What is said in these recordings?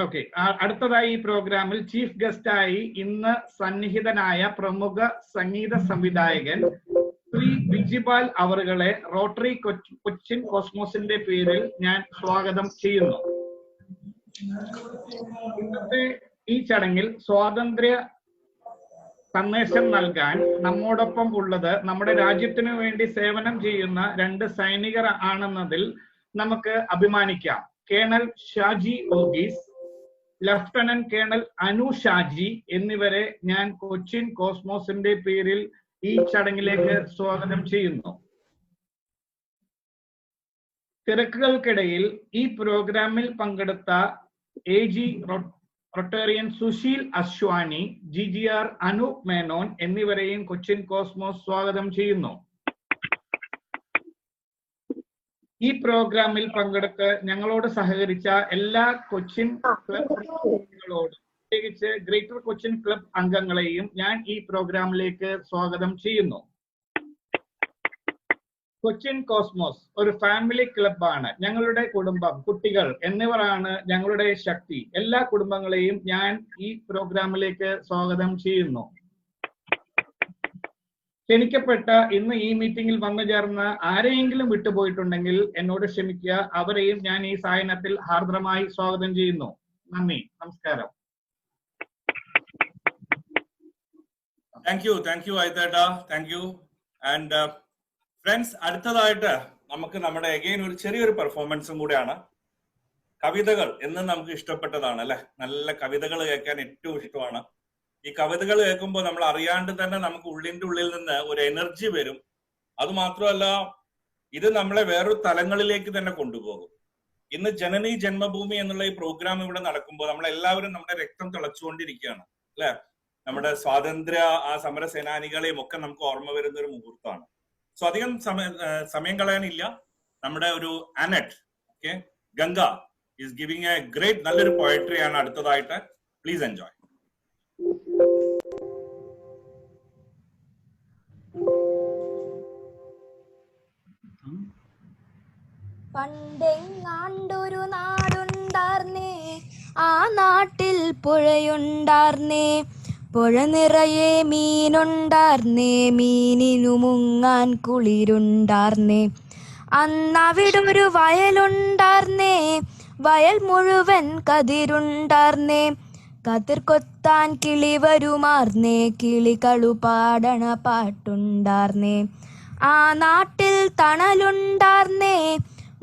Okay. അടുത്തതായി ഈ പ്രോഗ്രാമിൽ ചീഫ് ഗസ്റ്റായി ഇന്ന് സന്നിഹിതനായ പ്രമുഖ സംഗീത സംവിധായകൻ ശ്രീ വിജിപാൽ അവറുകളെ റോട്ടറി കൊച്ചിൻ കോസ്മോസിന്റെ പേരിൽ ഞാൻ സ്വാഗതം ചെയ്യുന്നു. ഇന്നത്തെ ഈ ചടങ്ങിൽ സ്വാതന്ത്ര്യ സന്ദേശം നൽകാൻ നമ്മോടൊപ്പം ഉള്ളത് നമ്മുടെ രാജ്യത്തിനു വേണ്ടി സേവനം ചെയ്യുന്ന 2 സൈനികർ ആണെന്നതിൽ നമുക്ക് അഭിമാനിക്കാം. Colonel Shaji Varghese, lieutenant colonel Anu Shaji എന്നിവരെ ഞാൻ കൊച്ചിൻ കോസ്മോസിന്റെ പേരിൽ ഈ ചടങ്ങിലേക്ക് സ്വാഗതം ചെയ്യുന്നു. തിരക്കുകൾക്കിടയിൽ ഈ പ്രോഗ്രാമിൽ പങ്കെടുത്ത AG Rotarian Sushil Ashwani, GGR Anoop Menon എന്നിവരെയും കൊച്ചിൻ കോസ്മോസ് സ്വാഗതം ചെയ്യുന്നു. ഈ പ്രോഗ്രാമിൽ പങ്കെടുത്ത് ഞങ്ങളോട് സഹകരിച്ച എല്ലാ കൊച്ചിൻ ക്ലബ് പ്രത്യേകിച്ച് ഗ്രേറ്റർ കൊച്ചിൻ ക്ലബ് അംഗങ്ങളെയും ഞാൻ ഈ പ്രോഗ്രാമിലേക്ക് സ്വാഗതം ചെയ്യുന്നു. കൊച്ചിൻ കോസ്മോസ് ഒരു ഫാമിലി ക്ലബാണ്. ഞങ്ങളുടെ കുടുംബം, കുട്ടികൾ എന്നിവരാണ് ഞങ്ങളുടെ ശക്തി. എല്ലാ കുടുംബങ്ങളെയും ഞാൻ ഈ പ്രോഗ്രാമിലേക്ക് സ്വാഗതം ചെയ്യുന്നു. ക്ഷണിക്കപ്പെട്ട ഇന്ന് ഈ മീറ്റിംഗിൽ വന്നു ചേർന്ന ആരെയെങ്കിലും വിട്ടുപോയിട്ടുണ്ടെങ്കിൽ എന്നോട് ക്ഷമിക്കുക. അവരെയും ഞാൻ ഈ സായനത്തിൽ ഹാർദ്രമായി സ്വാഗതം ചെയ്യുന്നു. നന്ദി, നമസ്കാരം. താങ്ക് യു ഐതേട്ട, താങ്ക് യു. ആൻഡ് ഫ്രണ്ട്സ്, അടുത്തതായിട്ട് നമുക്ക് നമ്മുടെ അഗെയിൻ ഒരു ചെറിയൊരു പെർഫോമൻസും കൂടെയാണ്. കവിതകൾ എന്നും നമുക്ക് ഇഷ്ടപ്പെട്ടതാണ് അല്ലെ. നല്ല കവിതകൾ കേൾക്കാൻ ഏറ്റവും ഇഷ്ടമാണ്. ഈ കവിതകൾ കേൾക്കുമ്പോൾ നമ്മൾ അറിയാണ്ട് തന്നെ നമുക്ക് ഉള്ളിന്റെ ഉള്ളിൽ നിന്ന് ഒരു എനർജി വരും. അത് മാത്രമല്ല, ഇത് നമ്മളെ വേറൊരു തലങ്ങളിലേക്ക് തന്നെ കൊണ്ടുപോകും. ഇന്ന് ജനനി ജന്മഭൂമി എന്നുള്ള ഈ പ്രോഗ്രാം ഇവിടെ നടക്കുമ്പോൾ നമ്മളെല്ലാവരും നമ്മുടെ രക്തം തിളച്ചുകൊണ്ടിരിക്കുകയാണ് അല്ലെ. നമ്മുടെ സ്വാതന്ത്ര്യ സമര സേനാനികളെയും ഒക്കെ നമുക്ക് ഓർമ്മ വരുന്ന ഒരു മുഹൂർത്തമാണ്. സോ അധികം സമയം കളയാനില്ല. നമ്മുടെ ഒരു Annette Ganga is giving A great നല്ലൊരു പോയട്രി ആണ് അടുത്തതായിട്ട്. Please enjoy. പണ്ടെങ്ങാണ്ടൊരു നാടുണ്ടാർന്നേ, ആ നാട്ടിൽ പുഴയുണ്ടാർന്നേ, പുഴ നിറയെ മീനുണ്ടാർന്നേ, മീനിനു മുങ്ങാൻ കുളിരുണ്ടാർന്നേ. അന്നവിടൊരു വയലുണ്ടാർന്നേ, വയൽ മുഴുവൻ കതിരുണ്ടാർന്നേ, കതിർ കൊത്താൻ കിളി വരുമാർന്നേ, കിളികളു പാടണ പാട്ടുണ്ടാർന്നേ. ആ നാട്ടിൽ തണലുണ്ടാർന്നേ,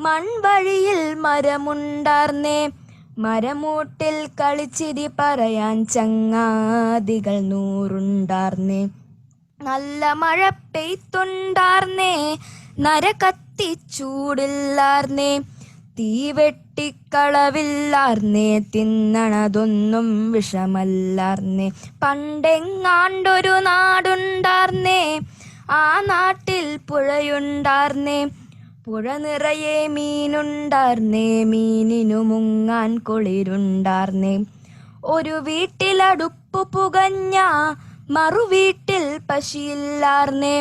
മൺവഴിയിൽ മരമുണ്ടാർന്നേ, മരമൂട്ടിൽ കളിച്ചിരി പറയാൻ ചങ്ങാതികൾ 100 നല്ല മഴ പെയ്ത്തുണ്ടാർന്നേ, നര കത്തിച്ചൂടില്ലാർന്നേ, തീ വെട്ടിക്കളവില്ലാർന്നേ, തിന്നണതൊന്നും വിഷമല്ലാർന്നേ. പണ്ടെങ്ങാണ്ടൊരു നാടുണ്ടാർന്നേ, ആ നാട്ടിൽ പുഴയുണ്ടാർന്നേ, പുഴ നിറയെ മീനുണ്ടാർന്നേ, മീനിനു മുങ്ങാൻ കുളിരുണ്ടാർന്നേ. ഒരു വീട്ടിലടുപ്പു പുകഞ്ഞ മറുവീട്ടിൽ പശിയില്ലാർന്നേ,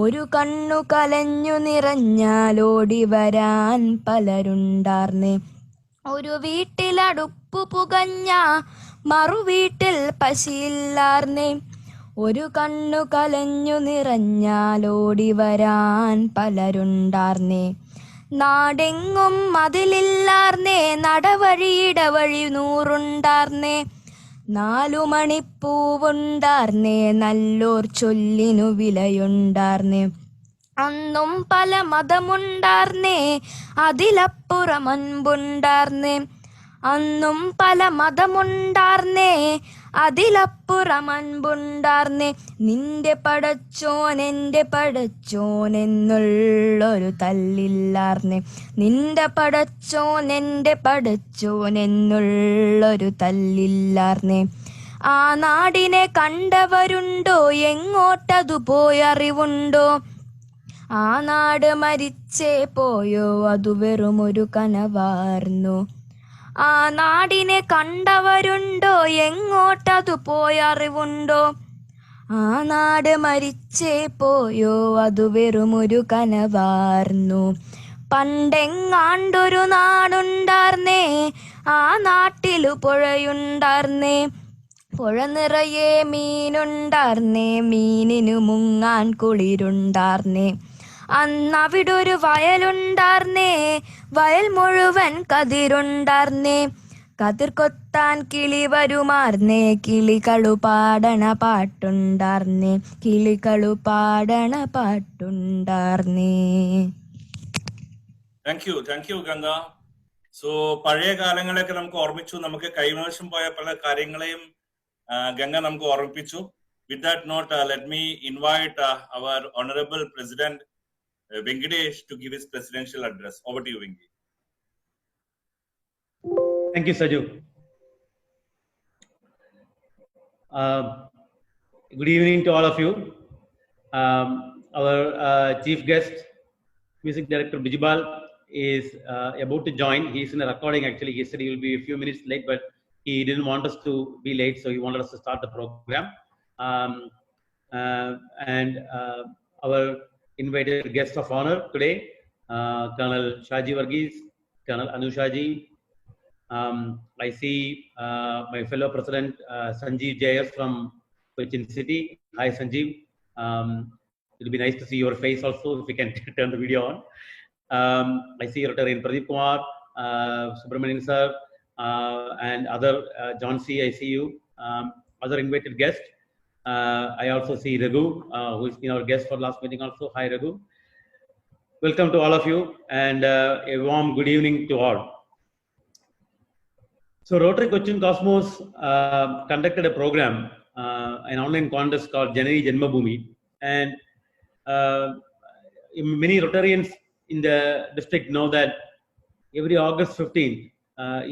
ഒരു കണ്ണു കലഞ്ഞു നിറഞ്ഞാലോടി വരാൻ പലരുണ്ടാർന്നേ. ഒരു വീട്ടിലടുപ്പു പുകഞ്ഞ മറുവീട്ടിൽ പശിയില്ലാർന്നേ, ഒരു കണ്ണു കലഞ്ഞു നിറഞ്ഞാലോടി വരാൻ പലരുണ്ടാർന്നേ. നാടെങ്ങും മതിലില്ലാർന്നേ, നടവഴിയിടവഴി 100 4 മണിപ്പൂവുണ്ടാർന്നേ, നല്ലോർ ചൊല്ലിനു വിലയുണ്ടാർന്നേ. അന്നും പല മതമുണ്ടാർന്നേ, അതിലപ്പുറം അൻപുണ്ടാർന്നേ. അന്നും പല മതമുണ്ടാർന്നേ, അതിലപ്പുറം അൻപുണ്ടാർന്നേ. നിന്റെ പടച്ചോൻ എൻ്റെ പടച്ചോൻ എന്നുള്ളൊരു തല്ലില്ലാർന്നേ, നിന്റെ പടച്ചോൻ എൻ്റെ പടച്ചോൻ എന്നുള്ളൊരു തല്ലില്ലാർന്നേ. ആ നാടിനെ കണ്ടവരുണ്ടോ, എങ്ങോട്ടതു പോയറിവുണ്ടോ? ആ നാട് മരിച്ചേ പോയോ, അതു വെറുമൊരു കനവാർന്നു. ആ നാടിനെ കണ്ടവരുണ്ടോ, എങ്ങോട്ടതു പോയറിവുണ്ടോ? ആ നാട് മരിച്ചേ പോയോ, അതു വെറുമൊരു കനവാർന്നു. പണ്ടെങ്ങാണ്ടൊരു നാടുണ്ടാർന്നേ, ആ നാട്ടിലു പുഴയുണ്ടാർന്നേ, പുഴ നിറയെ മീനുണ്ടാർന്നേ, മീനിനു മുങ്ങാൻ കുളിരുണ്ടാർന്നേ. അന്നവിടൊരു വയലുണ്ടാർന്നേ, വയൽ മുഴുവൻ കതിരുണ്ടാർന്നേ, കതിർ കൊത്താൻ കിളി വരുമാർന്നേ, കിളികളു പാടണ പാട്ടുണ്ടാർന്നേ, കിളികളു പാടണ പാട്ടുണ്ടാർന്നേ. Thank you Ganga. സോ പഴയ കാലങ്ങളെയൊക്കെ നമുക്ക് ഓർമ്മിച്ചു, നമുക്ക് കൈമോശം പോയ പല കാര്യങ്ങളെയും ഗംഗ നമുക്ക് ഓർമ്മിപ്പിച്ചു. With that note, let me invite our Honorable President Venkatesh to give his presidential address. Over to you, Venki. Thank you, Saju. Good evening to all of you. Our chief guest, Music Director Bijibal, is about to join. He is in a recording actually. He said he will be a few minutes late, but he didn't want us to be late, so he wanted us to start the program. And our invited guest of honor today, Colonel Shaji Varghese, Colonel Anushaji. I see my fellow president Sanjeev JS from Cochin City. Hi Sanjeev. It'll be nice to see your face also if you can turn the video on. I see Rotarian Pradeep Kumar, Subramanian sir, and other John C. I see you. Other invited guest. I also see Raghu, who is our guest for last meeting also. Hi Raghu. Welcome to all of you, and a warm good evening to all. So Rotary Cochin Cosmos conducted a program, an online contest called Janani Janmabhoomi, and many Rotarians in the district know that every August 15th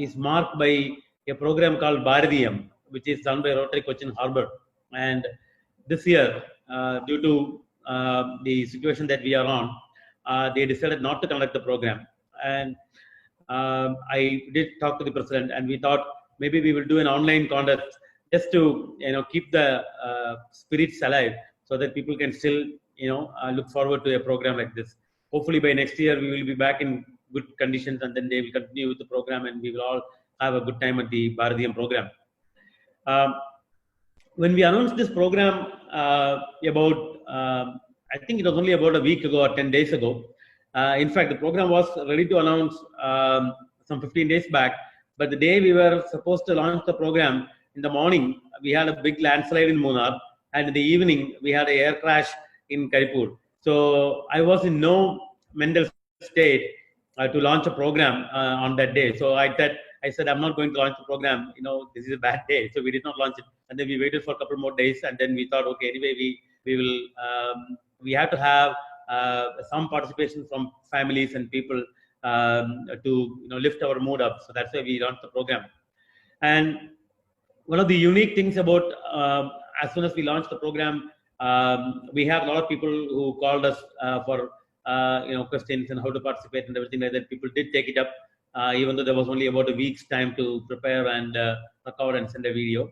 is marked by a program called Bharatiyam, which is done by Rotary Cochin Harbour. And this year, due to the situation that we are on, they decided not to conduct the program. And I did talk to the president, and we thought maybe we will do an online contest just to keep the spirits alive, so that people can still look forward to a program like this. Hopefully by next year we will be back in good conditions, and then they will continue with the program, and we will all have a good time at the Bharatiyam program. When we announced this program about I think it was only about a week ago or 10 days ago. In fact, the program was ready to announce some 15 days back, but the day we were supposed to launch the program, in the morning, we had a big landslide in Munnar, and in the evening, we had an air crash in Karipur. So I was in no mental state to launch a program on that day. So I said, I'm not going to launch the program. This is a bad day. So we did not launch it. And then we waited for a couple more days, and then we thought, okay, anyway, we have to have some participation from families and people to lift our mood up. So that's why we launched the program. And one of the unique things about as soon as we launched the program, we have a lot of people who called us for questions and how to participate and everything like that. People did take it up, even though there was only about a week's time to prepare and record and send a video.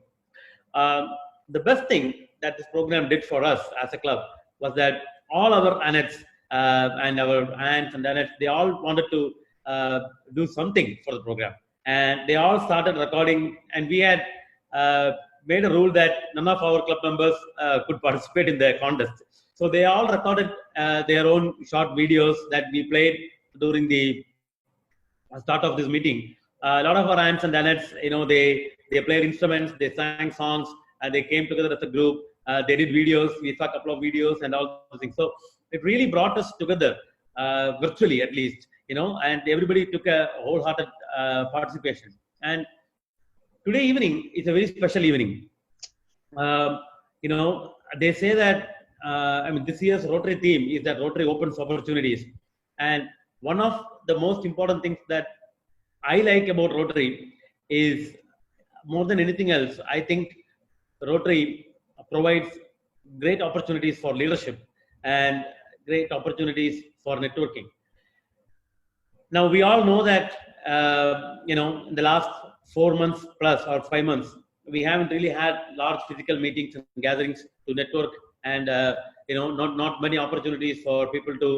The best thing that this program did for us as a club was that all our aunts and our aunts and aunts, they all wanted to do something for the program, and they all started recording. And we had made a rule that none of our club members could participate in the contest. So they all recorded their own short videos that we played during the start of this meeting. A lot of our aunts and aunts, they played instruments, they sang songs, and they came together as a group. They did videos. We saw a couple of videos and all those things. So it really brought us together, virtually at least, and everybody took a wholehearted participation. And today evening is a very special evening. They say that, this year's Rotary theme is that Rotary opens opportunities. And one of the most important things that I like about Rotary is, more than anything else, I think Rotary provides great opportunities for leadership and great opportunities for networking. Now, we all know that, in the last 4 months plus or 5 months, we haven't really had large physical meetings and gatherings to network, and, not many opportunities for people to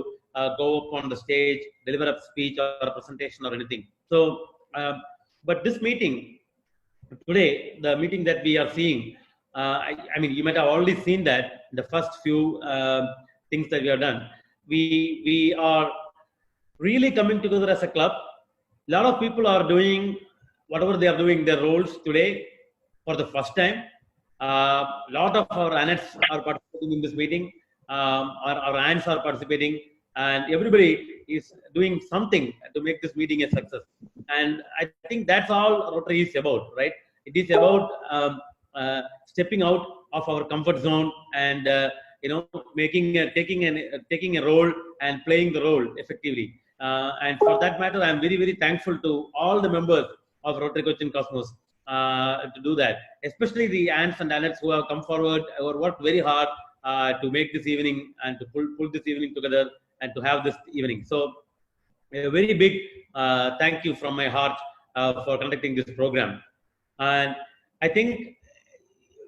go up on the stage, deliver a speech or a presentation or anything. So But this meeting today, the meeting that we are seeing, I mean, you might have already seen that the first few things that we have done. We are really coming together as a club. A lot of people are doing whatever they are doing, their roles today for the first time. A lot of our ANETs are participating in this meeting. Our ANTs are participating, and everybody is doing something to make this meeting a success. And I think that's all Rotary is about, right? It is about stepping out of our comfort zone and taking a role and playing the role effectively. And for that matter, I'm very, very thankful to all the members of Rotary Cochin Cosmos to do that, especially the ants and ANETs who have come forward or worked very hard to make this evening and to pull this evening together and to have this evening. So a very big thank you from my heart for conducting this program. And I think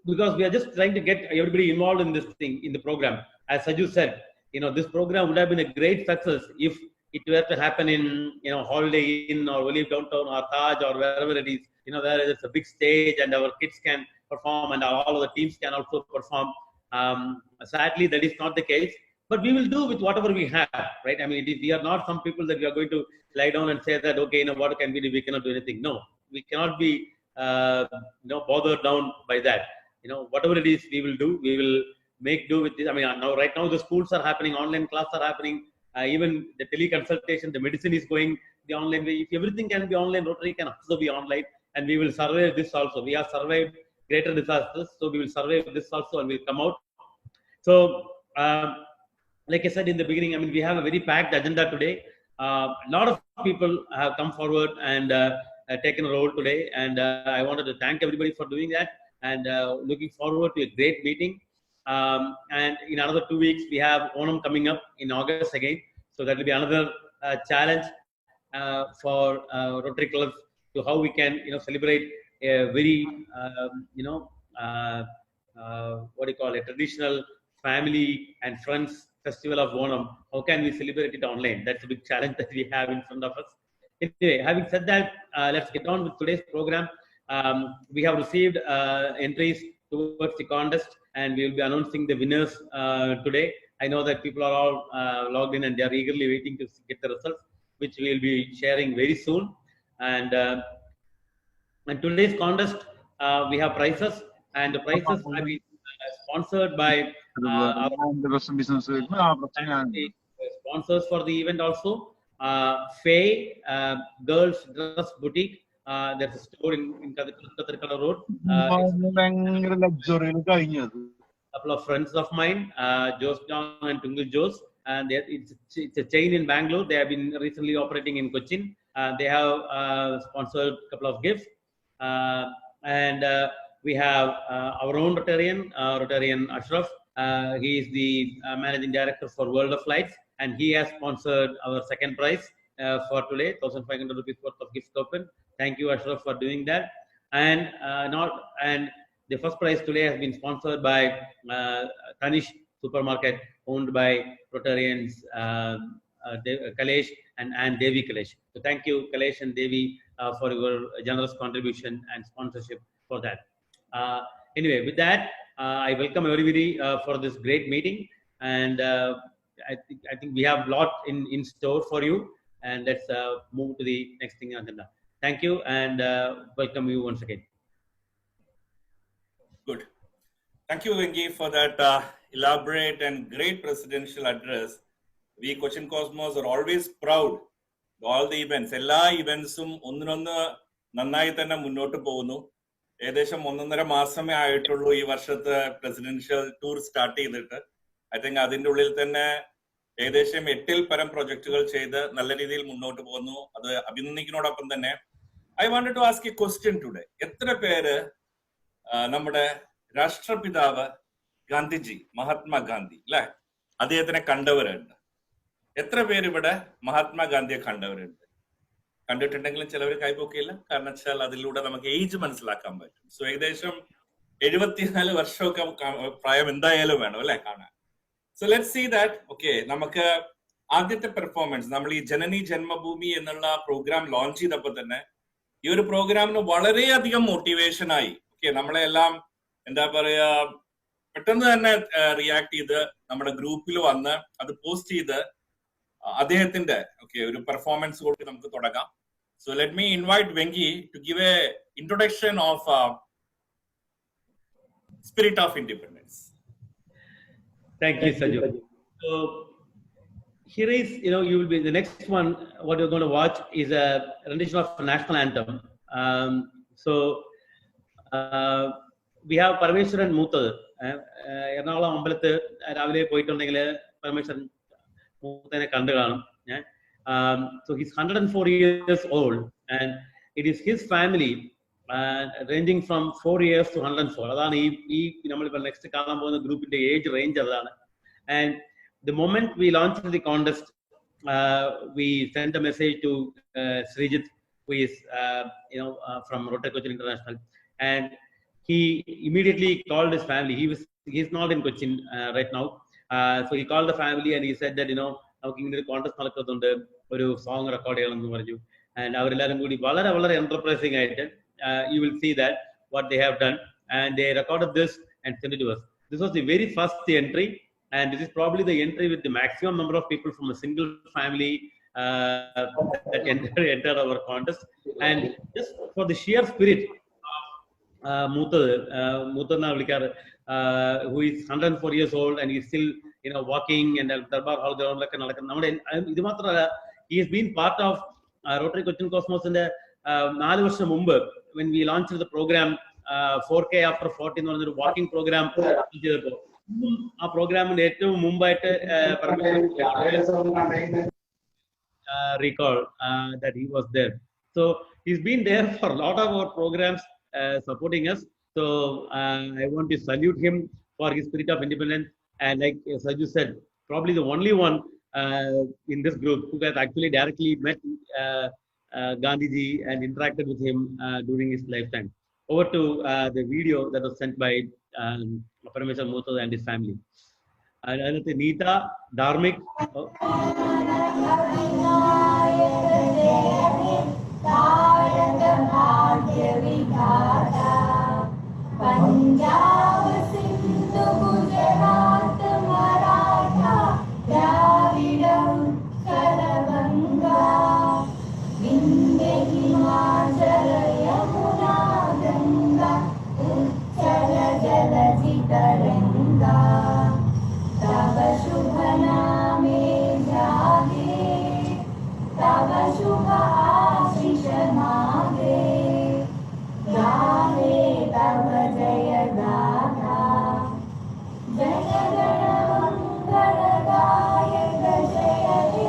because we are just trying to get everybody involved in this thing, in the program, as Saju said, this program would have been a great success if it were to happen in, Holiday Inn or Olive Downtown or Taj or wherever it is, where there's a big stage and our kids can perform and all of the teams can also perform. Sadly, that is not the case, but we will do with whatever we have, right? I mean, we are not some people that we are going to lie down and say that, okay, what can we do? We cannot do anything. No, we cannot be, bothered down by that. Whatever it is, we will do. We will make do with this. I mean, right now the schools are happening, online classes are happening, even the teleconsultation, the medicine is going the online way. If everything can be online, Rotary can also be online, and we will survive this also. We have survived greater disasters, so we will survive this also and we'll come out. So, like I said in the beginning, I mean, we have a very packed agenda today. A lot of people have come forward and taken a role today, and I wanted to thank everybody for doing that, and looking forward to a great meeting. And in another 2 weeks, we have Onam coming up in August again. So that will be another challenge for Rotary clubs to how we can, celebrate a very, traditional family and friends festival of Onam. How can we celebrate it online? That's a big challenge that we have in front of us. Anyway, having said that, let's get on with today's program. We have received entries towards the contest, and we will be announcing the winners today. I know that people are all logged in and they are eagerly waiting to get the results, which we will be sharing very soon. And today's contest, we have prizes, and the prizes have been sponsored by sponsors for the event also. Faye Girls Dress Boutique. There's a store in Kathirkala Road. Couple of friends of mine, Jose John and Tungal Jose, and it's a chain in Bangalore. They have been recently operating in Cochin. They have sponsored a couple of gifts, and we have our own Rotarian Ashraf. He is the managing director for World of Lights, and he has sponsored our second prize for today, 1,500 rupees worth of gift token. Thank you, Ashraf, for doing that. And the first prize today has been sponsored by Tanish Supermarket, owned by Rotarians Kalesh and Devi Kalesh. So thank you, Kalesh and Devi, for your generous contribution and sponsorship for that. Anyway, with that, I welcome everybody for this great meeting, and I think we have a lot in store for you. And let's move to the next thing on the agenda. Thank you, and welcome you once again. Good. Thank you, Vengi, for that elaborate and great presidential address. We Cochin Cosmos are always proud. All the events, എല്ലാ ഇവന്റ്സും ഒന്നിനൊന്ന് നന്നായി തന്നെ മുന്നോട്ട് പോകുന്നു. ഏകദേശം 1.5 മാസമേ ആയിട്ടുള്ളൂ ഈ വർഷത്തെ പ്രസിഡൻഷ്യൽ ടൂർ സ്റ്റാർട്ട് ചെയ്തിട്ട്. ഐ തിങ്ക് അതിൻ്റെ ഉള്ളിൽ തന്നെ ഏകദേശം 8-ൽ പരം പ്രൊജക്ടുകൾ ചെയ്ത് നല്ല രീതിയിൽ മുന്നോട്ട് പോകുന്നു. അത് അഭിനന്ദിക്കുന്നതോടൊപ്പം തന്നെ I wanted to ask a question today. എത്ര പേര് നമ്മുടെ രാഷ്ട്രപിതാവ് ഗാന്ധിജി, മഹാത്മാഗാന്ധി അല്ലെ, അദ്ദേഹത്തിനെ കണ്ടവരുണ്ട്? എത്ര പേര് ഇവിടെ മഹാത്മാഗാന്ധിയെ കണ്ടവരുണ്ട്? കണ്ടിട്ടുണ്ടെങ്കിലും ചിലവർ കൈപ്പൊക്കിയില്ല. കാരണം വെച്ചാൽ അതിലൂടെ നമുക്ക് ഏജ് മനസ്സിലാക്കാൻ പറ്റും. സോ ഏകദേശം 74 വർഷമൊക്കെ പ്രായം എന്തായാലും വേണം അല്ലെ കാണാൻ. So let's see that. Okay, നമുക്ക് ആദ്യത്തെ പെർഫോമൻസ് നമ്മൾ ഈ ജനനി ജന്മഭൂമി എന്നുള്ള പ്രോഗ്രാം ലോഞ്ച് ചെയ്തപ്പോൾ തന്നെ ഈ ഒരു പ്രോഗ്രാമിന് വളരെയധികം മോട്ടിവേഷനായി. ഓക്കെ, നമ്മളെല്ലാം എന്താ പറയാ പെട്ടെന്ന് തന്നെ റിയാക്ട് ചെയ്ത് നമ്മുടെ ഗ്രൂപ്പിൽ വന്ന് അത് പോസ്റ്റ് ചെയ്ത് അദ്ദേഹത്തിന്റെ ഒരു പെർഫോമൻസ് കൂടി നമുക്ക് തുടങ്ങാം. So let me invite Vengi to give a introduction of Spirit of Independence. Thank you, Saju. So here is, you will be the next one. What you're going to watch is a rendition of national anthem. So we have Parameshwaran Muthu. Ernakulam Ambalathu രാവിലെ പോയിട്ടുണ്ടെങ്കിൽ പരമേശ്വരൻ മൂത്തനെ കണ്ടു കാണും. So he's 104 years old, and it is his family ranging from 4 years to 104. Adana nammal next കാണാൻ പോകുന്ന ഗ്രൂപ്പിന്റെ age range അതാണ്. And the moment we launched the contest, we sent a message to Srijit, who is from Rotary Cochin International, and he immediately called his family. He's not in Cochin right now, so he called the family and he said that നമുക്ക് ഇങ്ങനെ ഒരു contest നടക്കുന്നുണ്ട്, ഒരു song record ചെയ്യണമെന്ന് പറഞ്ഞു. And അവരെല്ലാവരും കൂടി വളരെ വളരെ എന്റർപ്രൈസിംഗ് ആയിട്ട് you will see that what they have done, and they recorded this and sent it to us. This was the very first entry, and this is probably the entry with the maximum number of people from a single family that entered our contest. And just for the sheer spirit of Muthu na vilikkaru, who is 104 years old and he is still walking and Darbar Hall groundlokke nadakkunnu. Nammade idu mathralla, he has been part of Rotary Cochin Cosmos inde 4 വർഷം മുമ്പ് when we launched the program 4K after 40 എന്ന് പറഞ്ഞൊരു walking programme ചെയ്തപ്പോൾ ആ പ്രോഗ്രാമിന്റെ ഏറ്റവും മുമ്പായിട്ട് recall that he was there. So he's been there for a lot of our programs, supporting us. So I want to salute him for his spirit of independence. And like Saju said, probably the only one in this group who has actually directly met Gandhiji and interacted with him during his lifetime. Over to the video that was sent by Parameshwaran Muthu and his family. And Neeta, Dharmik. Punjab, Sindhu, Gujarat, Maratha, Dravidam, Kalabanga, Vindhya, Himachala, Yamuna, Ganga, Uchala, Jalati, Taranga, Tava Shubha Name Jage, Tava Shubha Ashisha Mage, Gahe Tava Jaya Gata, Jaya Gana Mangala Gayaka Jaya He,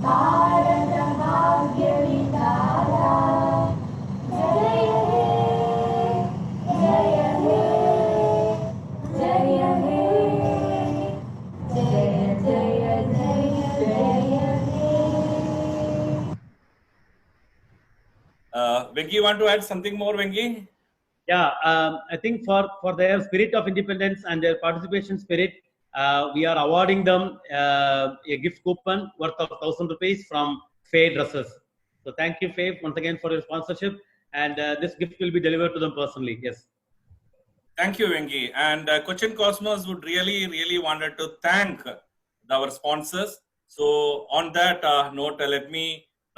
Bharata Bhagya Vitara, Jaya He, Jaya He, Jaya He, Jaya Jaya Jaya Jaya He. Vengi, you want to add something more, Vengi? Yeah, I think for their spirit of independence and their participation spirit, we are awarding them a gift coupon worth of 1,000 rupees from Faye Dresses. So thank you, Faye, once again for your sponsorship, and this gift will be delivered to them personally. Yes. Thank you, Vengi. And Cochin Cosmos would really wanted to thank our sponsors. So on that note, let me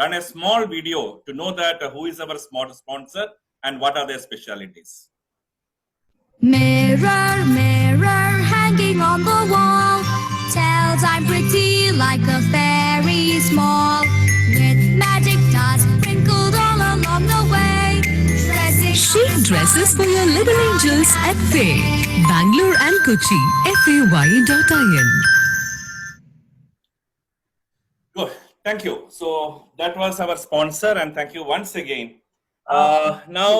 run a small video to know that who is our sponsor and what are their specialities. Mirror, mirror, hanging on the wall, tells I'm pretty like a fairy small, with magic dust sprinkled all along the way. Chic dresses for your little angels at Faye, Bangalore and Kochi. FAY.in. Good. Thank you. So that was our sponsor, and thank you once again. Now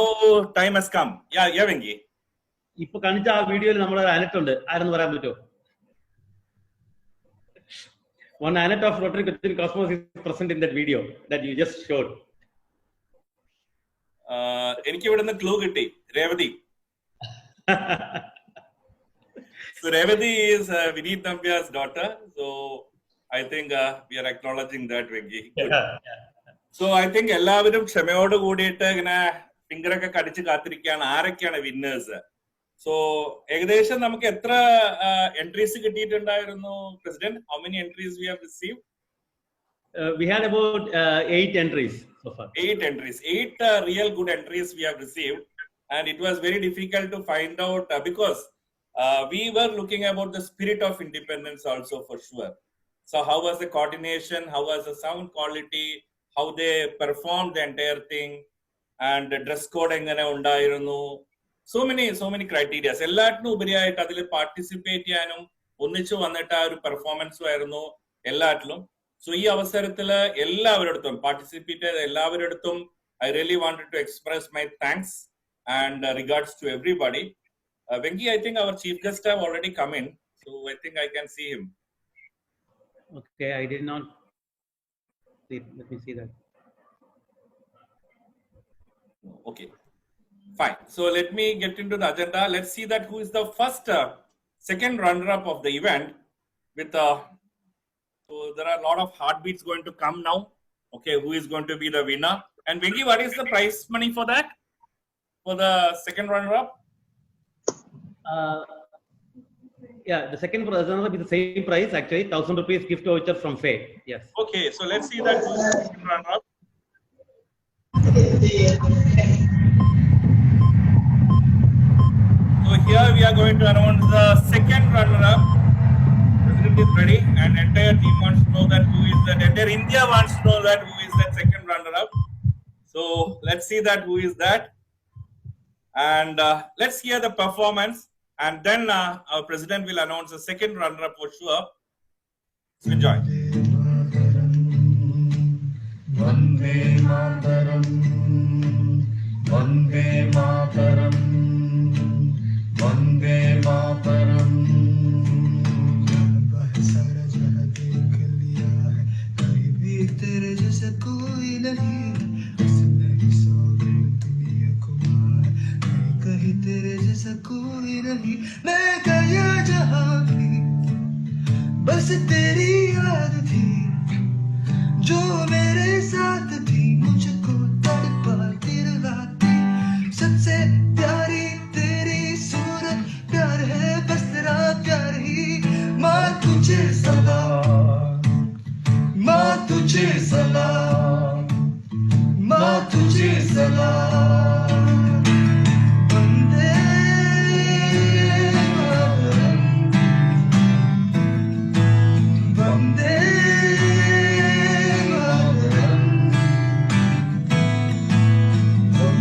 time has come. Yeah, Vengi. ഇപ്പൊ കാണിച്ച ആ വീഡിയോയിൽ നമ്മളൊരു Annette ഉണ്ട്. ആരെന്ന് പറയാൻ പറ്റുമോ? One anet of Rotary Cochin Cosmos is present in that video that you just showed. എനിക്ക് ഇവിടുന്ന് ക്ലൂ കിട്ടി, Revathi. So Revati is Vineet Nambiar's daughter. So I think we are acknowledging that, Vengi. Yeah. So I think എല്ലാവരും ക്ഷമയോട് കൂടിയിട്ട് ഇങ്ങനെ ഫിംഗറൊക്കെ കടിച്ച് കാത്തിരിക്കുകയാണ് ആരൊക്കെയാണ് winners. So ഏകദേശം നമുക്ക് എത്ര എൻട്രീസ് കിട്ടിയിട്ടുണ്ടായിരുന്നു president? How many entries we have received? We had about 8 entries so far. 8 entries, 8 real good entries we have received, and it was very difficult to find out because we were looking about the spirit of independence also for sure. So how was the coordination, how was the sound quality, how they performed the entire thing, and the dress code engane undayirunnu. So many criteria. എല്ലാറ്റിനും ഉപരിയായിട്ട് അതിൽ participate ചെയ്യാനും ഒന്നിച്ചു വന്നിട്ട് ആ ഒരു പെർഫോമൻസും ആയിരുന്നു എല്ലാറ്റിലും. സോ ഈ അവസരത്തില് എല്ലാവരുടെ പാർട്ടിസിപ്പേറ്റ് ചെയ്ത എല്ലാവരുടെ I really wanted to express my thanks and regards to everybody. Venki, I think our chief guest have already come in, so I think I can see him. Okay, I did not see. Let me see that. Okay, fine. So let me get into the agenda. Let's see that who is the first second runner-up of the event with so there are a lot of heartbeats going to come now. Okay, who is going to be the winner? And Venki, what is the prize money for that? For the second runner-up? Yeah, the second runner-up is the same price actually, 1,000 rupees gift voucher from Faye. Yes. Okay, so let's see that who is the second runner-up. So here we are going to announce the second runner-up. President is ready, and entire team wants to know that who is that. Entire India wants to know that who is that second runner-up. So let's see that who is that, and let's hear the performance, and then our president will announce the second runner-up for sure. So enjoy. Vande Mataram, Vande Mataram, Vande Mataram. सारा जहां देख लिया है, कहीं भी तेरे जैसा कोई नहीं, नहीं सौगन दुनिया को मार, कहीं तेरे जैसा कोई नहीं, मैं गया जहां भी बस तेरी याद थी, जो मेरे साथ थी, मुझको तड़पाती रुलाती, सबसे प्यारी तेरी सूरत, प्यार है बस तेरा प्यार ही, माँ तुझे सलाम, माँ तुझे सलाम, माँ तुझे सलाम.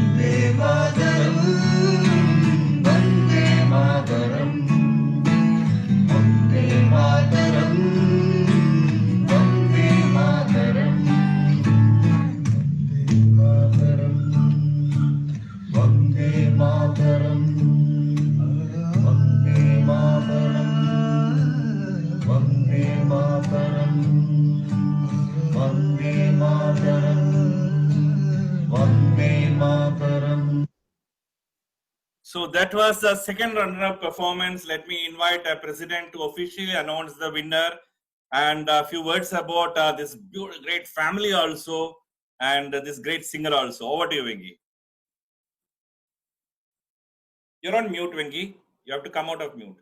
Vande Mataram, Vande Mataram, Vande Mataram, Vande Mataram, Vande Mataram, Vande Mataram, Vande Mataram, Vande Mataram, Vande Mataram, Vande Mataram. So that was the second runner-up performance. Let me invite our president to officially announce the winner, and a few words about this great family also, and this great singer also. Over to you, Venki. You're on mute, Venki. You have to come out of mute.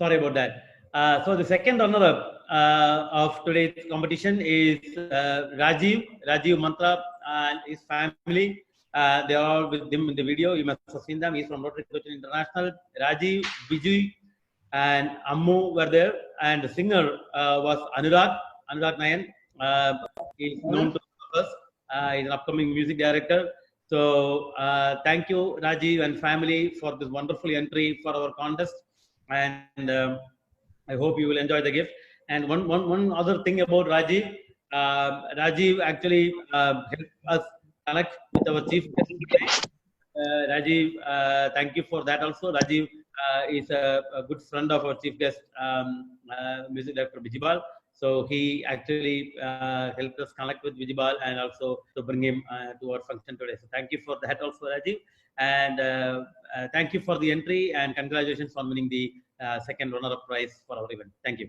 Sorry about that. So the second runner-up of today's competition is Rajiv Mantra and his family. They are all with him in the video. You must have seen them. He's from Rotary Cochin International. Rajiv, Vijay, and Ammu were there. And the singer was Anurag Nayan. He's known to us. He's an upcoming music director. So thank you, Rajiv and family, for this wonderful entry for our contest. And I hope you will enjoy the gift. And one other thing about Rajiv. Rajiv actually helped us connect with our chief guest today. Rajiv, thank you for that also. Rajiv is a good friend of our chief guest, music director Vijibal. So he actually helped us connect with Vijibal and also to bring him to our function today. So thank you for that also, Rajiv. And thank you for the entry, and congratulations on winning the second runner-up prize for our event. Thank you.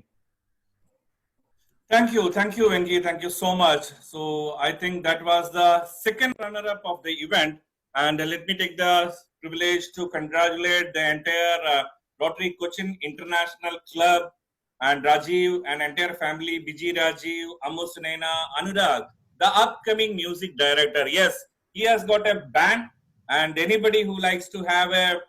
Thank you, Venki. Thank you so much. So I think that was the second runner-up of the event, and let me take the privilege to congratulate the entire Rotary Cochin International Club and Rajiv and entire family, Biji Rajiv, Ammu Sunaina, Anurag, the upcoming music director. Yes, he has got a band, and anybody who likes to have a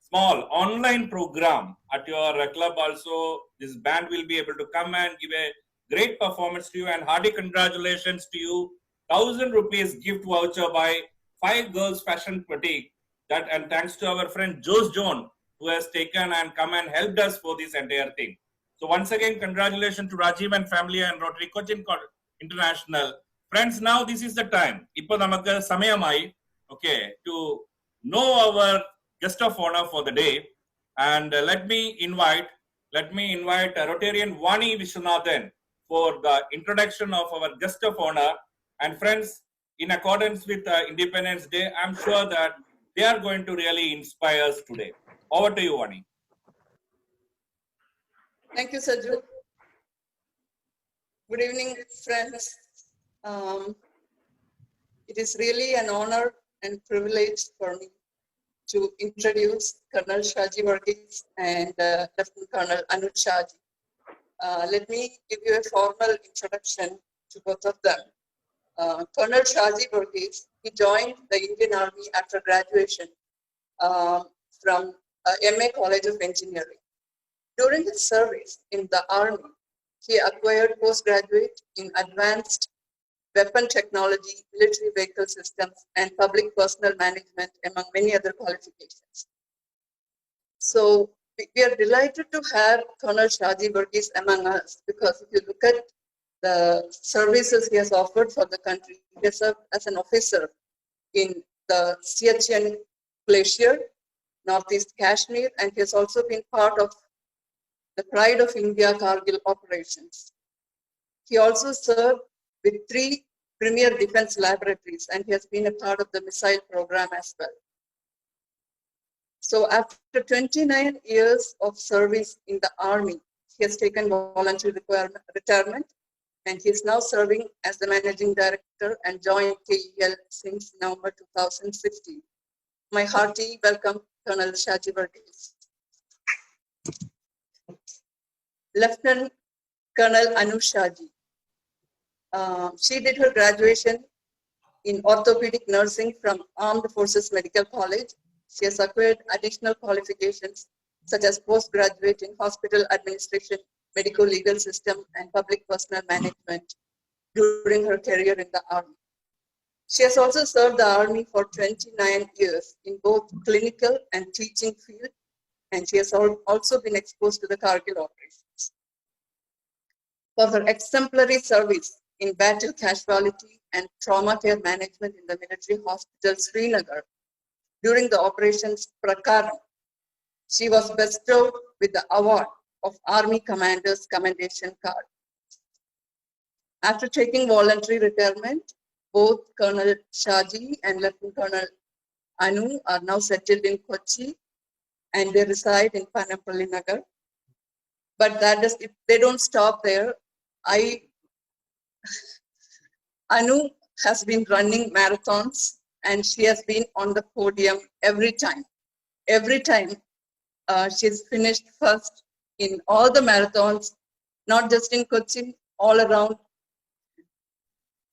small online program at your club also, this band will be able to come and give a great performance to you, and hearty congratulations to you. 1,000 rupees gift voucher by 5 Girls Fashion Boutique. That, and thanks to our friend Jose John, who has taken and come and helped us for this entire thing. So once again, congratulations to Rajiv and family and Rotary Cochin International. Friends, now this is the time. Ipo namakku samayamai, okay, to know our guest of honor for the day. And let me invite Rotarian Vani Vishwanathan for the introduction of our guest of honor. And friends, in accordance with Independence Day, I'm sure that they are going to really inspire us today. Over to you, Vani. Thank you, Saju. Good evening, friends. It is really an honor and privilege for me to introduce Colonel Shaji Varghese and Lieutenant Colonel Anuj Shaji. Let me give you a formal introduction to both of them. Colonel Shaji Varghese, he joined the Indian Army after graduation from MA College of Engineering. During his service in the Army, he acquired postgraduate in advanced weapon technology, military vehicle systems, and public personnel management, among many other qualifications. So we are delighted to have Colonel Shaji Varghese among us, because if you look at the services he has offered for the country, he has served as an officer in the Siachen Glacier, Northeast Kashmir, and he has also been part of the Pride of India Kargil operations. He also served with 3 premier defense laboratories, and he has been a part of the missile program as well. So after 29 years of service in the Army, he has taken voluntary retirement, and he is now serving as the Managing Director and joined KEL since November 2016. My hearty welcome, Colonel Shaji Varghese. Lieutenant Colonel Anuj Shaji. She did her graduation in orthopedic nursing from Armed Forces Medical College. She has acquired additional qualifications such as postgraduate in hospital administration, medical legal system, and public personnel management during her career in the Army. She has also served the Army for 29 years in both clinical and teaching field, and she has also been exposed to the Kargil operations. For her exemplary service in battle casualty and trauma care management in the military hospital Srinagar during the operations Prakaram, she was bestowed with the award of Army Commander's Commendation Card. After taking voluntary retirement, both Colonel Shaji and Lieutenant Colonel Anu are now settled in Kochi, and they reside in Panampalli Nagar. But that does, if they don't stop there, Anu has been running marathons, and she has been on the podium every time. Every time she's finished first in all the marathons, not just in Cochin, all around.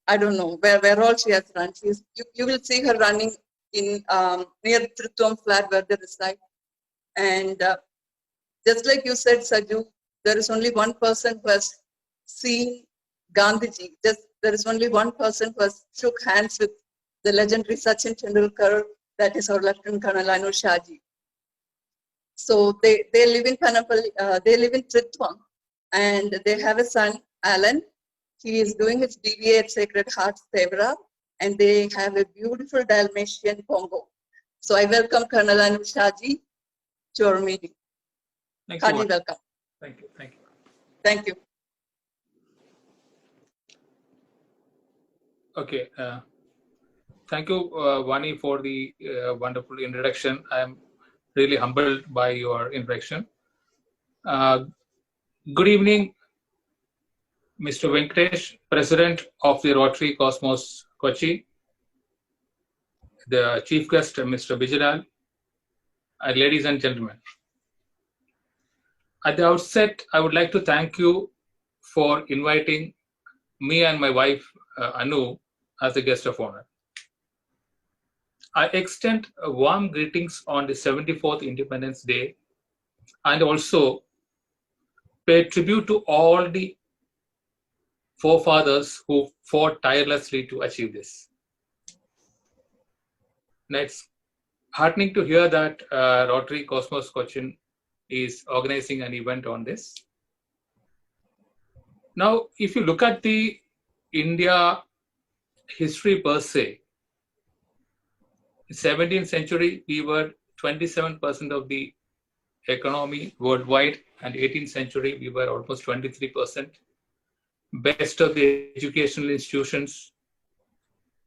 I don't know where all she has run. You will see her running in near Trituam flat where they reside. And just like you said, Saju, there is only one person who has seen Gandhiji. There is only one person who has shook hands with the legendary Sachin Tendulkar. That is our Lieutenant Colonel Anuj Shaji. So they live in Panampalli, they live in Trituam, and they have a son, Alan. He is doing his DVA at Sacred Heart, Tevra, and they have a beautiful Dalmatian Pongo. So I welcome Colonel Anuj Shaji to our meeting. Hearty welcome. Thank you. Thank you. Thank you. Okay. Thank you, Vani, for the wonderful introduction. I am really humbled by your introduction. Good evening, Mr. Venkatesh, President of the Rotary Cosmos Kochi, the Chief Guest, Mr. Vijayal, ladies and gentlemen. At the outset, I would like to thank you for inviting me and my wife, Anu, as a guest of honor. I extend warm greetings on the 74th Independence Day and also pay tribute to all the forefathers who fought tirelessly to achieve this. Now, it's heartening to hear that Rotary Cosmos Cochin is organizing an event on this. Now, if you look at the India history per se, 17th century, we were 27% of the economy worldwide, and 18th century, we were almost 23%. Best of the educational institutions,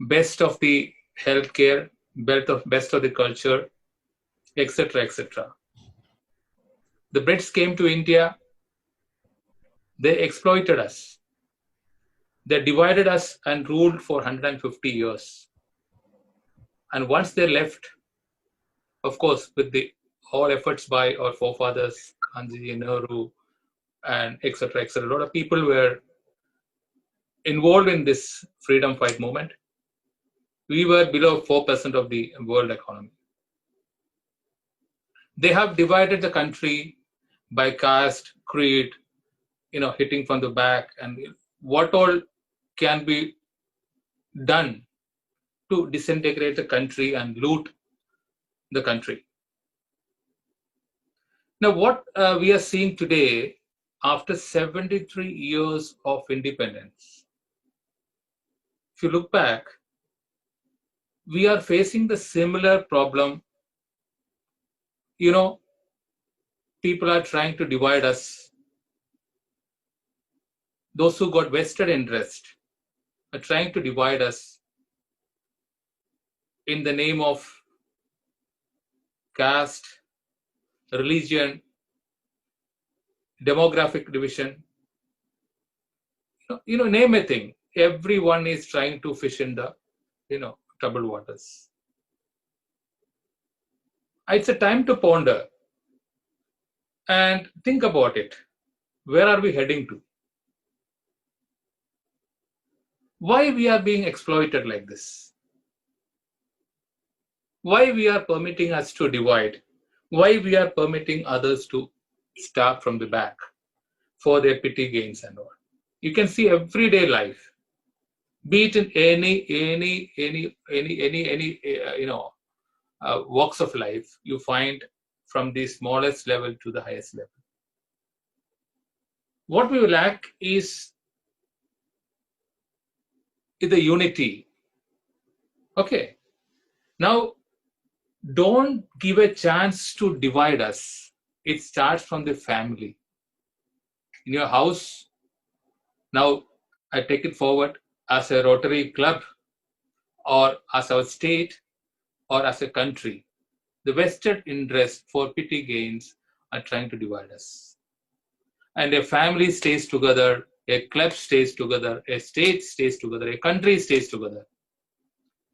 best of the healthcare, best of the culture, etc., etc. The Brits came to India. They exploited us. They divided us and ruled for 150 years. And once they left, of course, with the all efforts by our forefathers, Gandhiji, Nehru, and etc., etc., a lot of people were involved in this freedom fight movement. We were below 4% of the world economy. They have divided the country by caste, creed, hitting from the back, and what all can be done to disintegrate the country and loot the country. Now, what we are seeing today, after 73 years of independence, if you look back, we are facing the similar problem. People are trying to divide us. Those who got vested interest are trying to divide us in the name of caste, religion, demographic division. Name a thing. Everyone is trying to fish in the, troubled waters. It's a time to ponder and think about it. Where are we heading to? Why we are being exploited like this? Why we are permitting us to divide? Why we are permitting others to start from the back for their petty gains and all? You can see everyday life, be it in any walks of life, you find from the smallest level to the highest level. What we lack is the unity. Okay. Now, don't give a chance to divide us. It starts from the family. In your house, now I take it forward as a Rotary club or as our state or as a country. The vested interest for petty gains are trying to divide us. And a family stays together, a club stays together, a state stays together, a country stays together.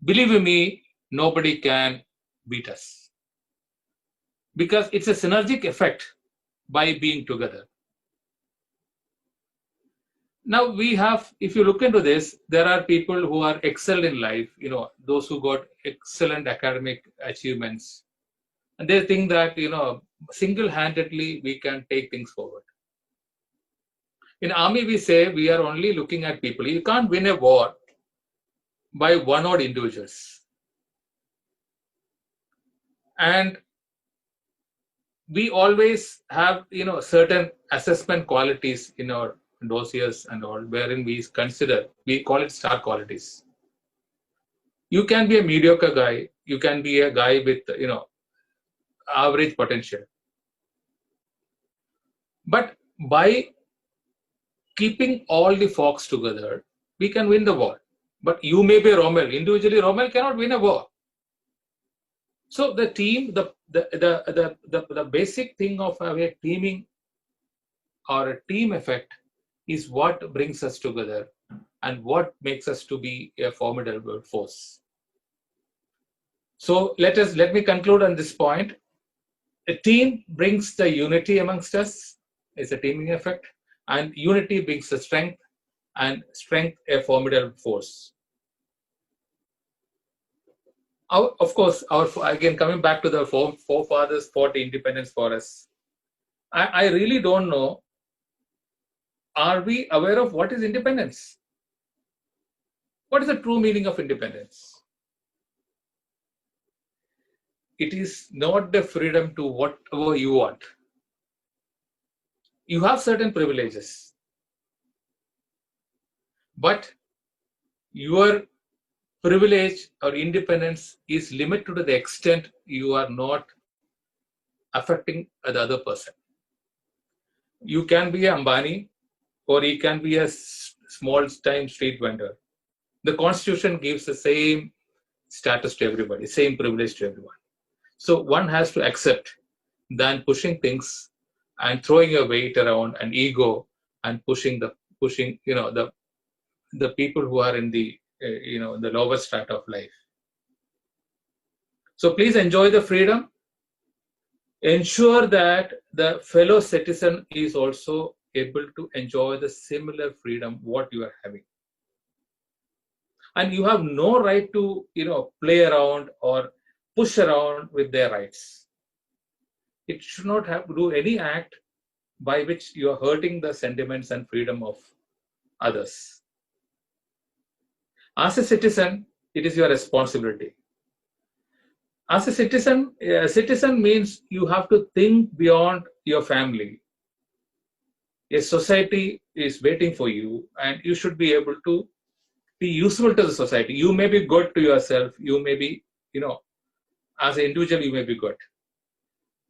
Believe me, nobody can beat us. Because it's a synergic effect by being together. Now we have, if you look into this, there are people who are excelled in life, those who got excellent academic achievements. And they think that, single-handedly we can take things forward. In army, we say we are only looking at people. You can't win a war by one-odd individuals. And we always have, certain assessment qualities in our dossiers and all, wherein we call it star qualities. You can be a mediocre guy. You can be a guy with, average potential. But by keeping all the folks together, we can win the war. But you may be Rommel. Individually, Rommel cannot win a war. So the team, the basic thing of a teaming or a team effect is what brings us together and what makes us to be a formidable force. So let me conclude on this point. A team brings the unity amongst us, it's a teaming effect, and unity brings the strength, and strength a formidable force. Of course, again, coming back to the forefathers fought independence for us. I really don't know, are we aware of what is independence? What is the true meaning of independence? It is not the freedom to whatever you want. You have certain privileges, but your privilege or independence is limited to the extent you are not affecting the other person. You can be an Ambani, or you can be a small-time street vendor. The Constitution gives the same status to everybody, same privilege to everyone. So one has to accept than pushing things and throwing your weight around and ego and pushing the people who are in the the lower strata of life. So please enjoy the freedom. Ensure that the fellow citizen is also able to enjoy the similar freedom what you are having. And you have no right to play around or push around with their rights. It should not have to do any act by which you are hurting the sentiments and freedom of others. As a citizen, it is your responsibility. As a citizen means you have to think beyond your family. A society is waiting for you, and you should be able to be useful to the society. You may be good to yourself. You may be, as an individual, you may be good.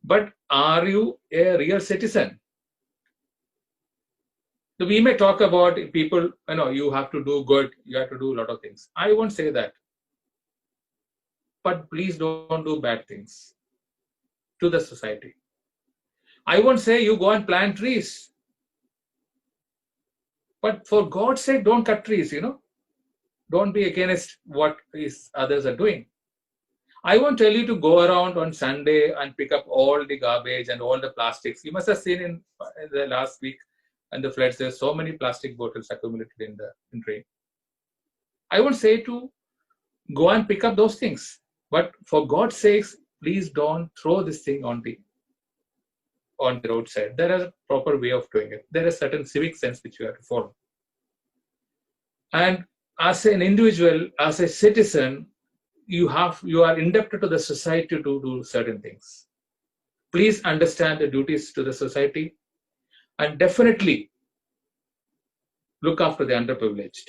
But are you a real citizen? So we may talk about people, you have to do good, you have to do a lot of things. I won't say that. But please don't do bad things to the society. I won't say you go and plant trees. But for God's sake, don't cut trees, Don't be against what others are doing. I won't tell you to go around on Sunday and pick up all the garbage and all the plastics. You must have seen in the last week and the floods, there's so many plastic bottles accumulated in the drain. I won't say to go and pick up those things. But for God's sakes, please don't throw this thing on the roadside. There is a proper way of doing it. There is a certain civic sense which you have to follow. And as an individual, as a citizen, you are indebted to the society to do certain things. Please understand the duties to the society, and definitely look after the underprivileged.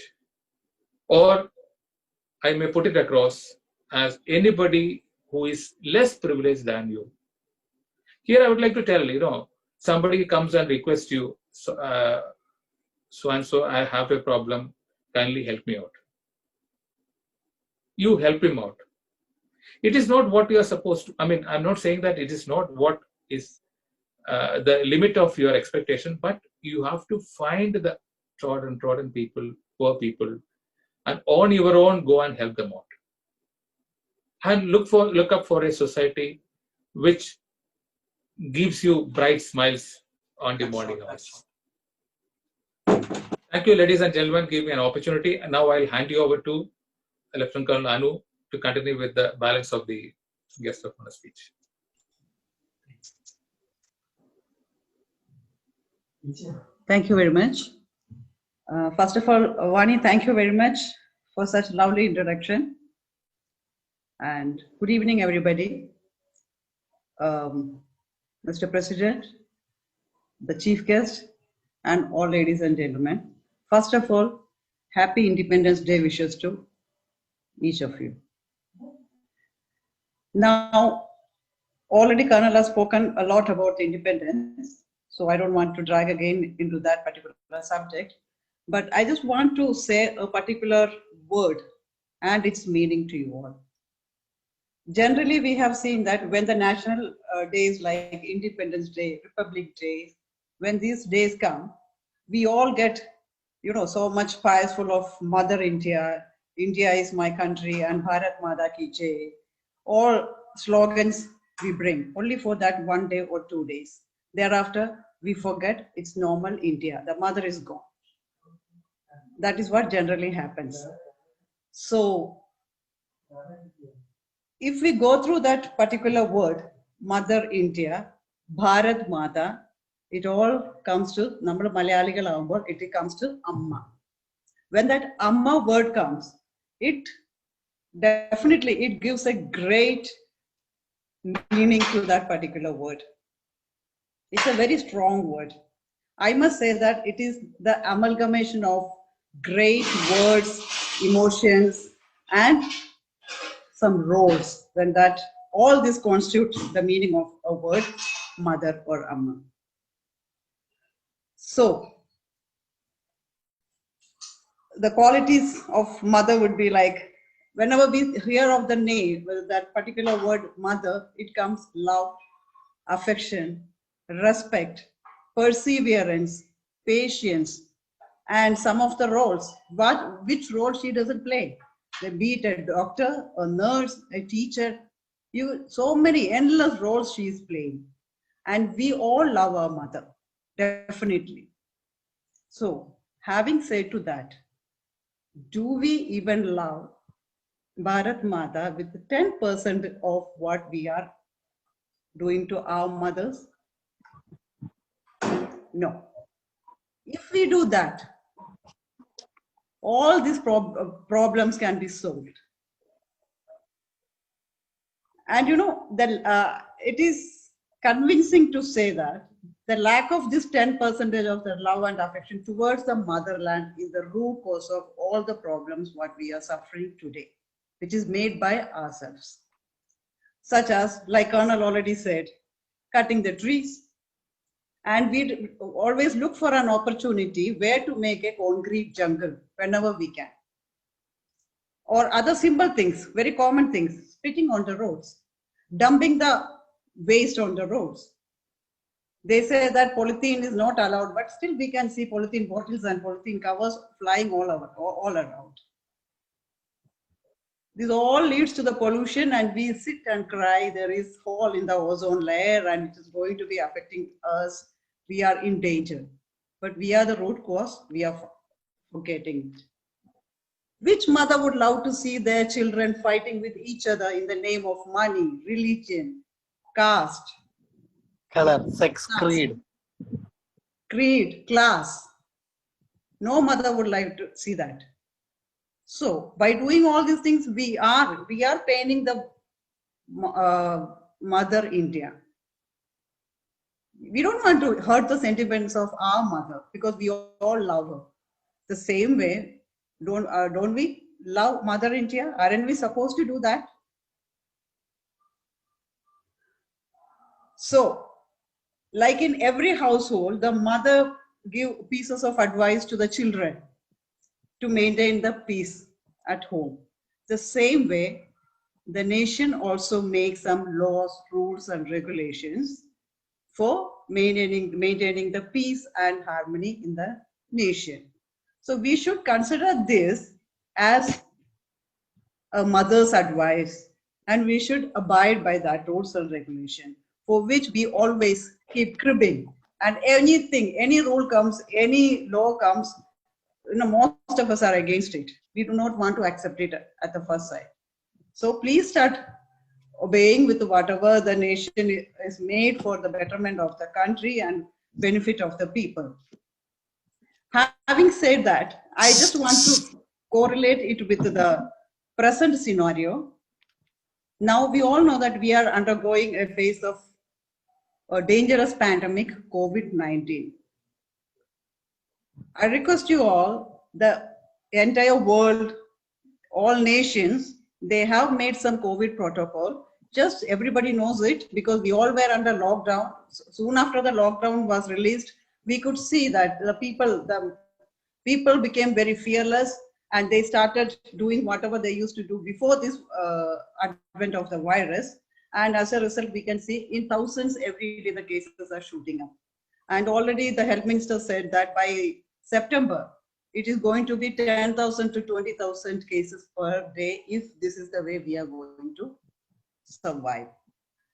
Or I may put it across as anybody who is less privileged than you. Here I would like to tell, somebody comes and requests you, so and so, I have a problem, kindly help me out. You help him out. It is not what you are supposed to, I'm not saying that it is not what is the limit of your expectation, but you have to find the trodden people, poor people, and on your own go and help them out. And look up for a society which gives you bright smiles on the morning hours. Thank you, ladies and gentlemen, give me an opportunity. And now I'll hand you over to Lieutenant Colonel Anu to continue with the balance of the guest of honor speech. Thank you very much. First of all, Vani, thank you very much for such lovely introduction. And good evening, everybody. Mr. President, the chief guest, and all ladies and gentlemen. First of all, happy Independence Day wishes to each of you. Now, already Colonel has spoken a lot about independence, so I don't want to drag again into that particular subject. But I just want to say a particular word and its meaning to you all. Generally, we have seen that when the national days like Independence Day, Republic Day, when these days come, we all get, so much piles full of Mother India, India is my country, and Bharat Mata Ki Jai, all slogans we bring only for that 1 day or 2 days. Thereafter, we forget it's normal India. The mother is gone. That is what generally happens. So, if we go through that particular word, Mother India, Bharat Mata, it all comes to, it comes to Amma. When that Amma word comes, it definitely, it gives a great meaning to that particular word. It's a very strong word. I must say that it is the amalgamation of great words, emotions, and some roles, when that all this constitutes the meaning of a word, mother or Amma. So, the qualities of mother would be like, whenever we hear of the name, that particular word mother, it comes love, affection, respect, perseverance, patience, and some of the roles. But which role she doesn't play? Be it a doctor, a nurse, a teacher, so many endless roles she is playing. And we all love our mother, definitely. So, having said to that, do we even love Bharat Mata with 10% of what we are doing to our mothers? No. If we do that, all these problems can be solved. And it is convincing to say that the lack of this 10% of the love and affection towards the motherland is the root cause of all the problems what we are suffering today, which is made by ourselves. Such as, like Colonel already said, cutting the trees. And we always look for an opportunity where to make a concrete jungle whenever we can. Or other simple things, very common things, spitting on the roads, dumping the waste on the roads. They say that polythene is not allowed, but still we can see polythene bottles and polythene covers flying all around. This all leads to the pollution, and we sit and cry, there is hole in the ozone layer and it is going to be affecting us. We are in danger, but we are the root cause, we are forgetting it. Which mother would love to see their children fighting with each other in the name of money, religion, caste, color, sex, creed, class? No mother would like to see that. So by doing all these things, we are paining the Mother India. We don't want to hurt the sentiments of our mother because we all love her. The same way, don't we love Mother India? Aren't we supposed to do that? So, like in every household, the mother give pieces of advice to the children to maintain the peace at home. The same way, the nation also makes some laws, rules, and regulations for maintaining the peace and harmony in the nation. So we should consider this as a mother's advice, and we should abide by that rules and regulation, for which we always keep cribbing. And anything, any rule comes, any law comes, most of us are against it. We do not want to accept it at the first sight. So please start obeying with whatever the nation is made for the betterment of the country and benefit of the people. Having said that, I just want to correlate it with the present scenario. Now we all know that we are undergoing a phase of a dangerous pandemic, COVID-19. I request you all, the entire world, all nations, they have made some COVID protocol. Just everybody knows it because we all were under lockdown. Soon after the lockdown was released, we could see that the people became very fearless and they started doing whatever they used to do before this advent of the virus. And as a result, we can see in thousands every day the cases are shooting up. And already the health minister said that by September, it is going to be 10,000 to 20,000 cases per day if this is the way we are going to survive.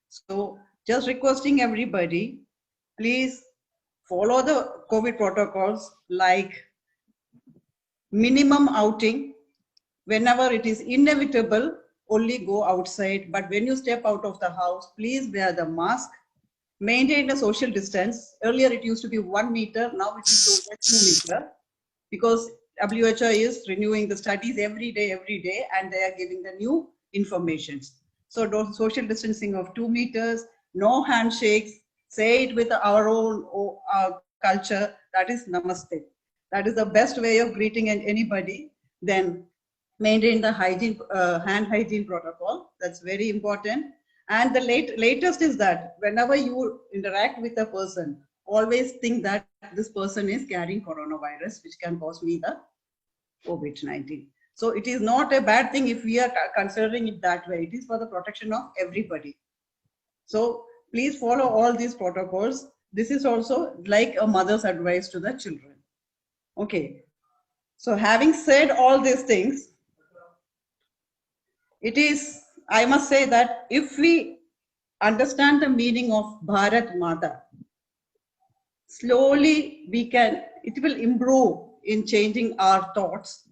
So just requesting everybody, please follow the COVID protocols like minimum outing. Whenever it is inevitable, only go outside. But when you step out of the house, please wear the mask. Maintain the social distance. Earlier it used to be 1 meter, now it is 2 meters, because WHO is renewing the studies every day, and they are giving the new information. So social distancing of 2 meters, no handshakes, say it with our own culture, that is namaste. That is the best way of greeting anybody. Then maintain the hygiene, hand hygiene protocol, that's very important. And the latest is that whenever you interact with a person, always think that this person is carrying coronavirus, which can cause me the COVID-19. So it is not a bad thing if we are considering it that way. It is for the protection of everybody. So please follow all these protocols. This is also like a mother's advice to the children. Okay. So having said all these things, it is, I must say that if we understand the meaning of Bharat Mata, slowly it will improve in changing our thoughts,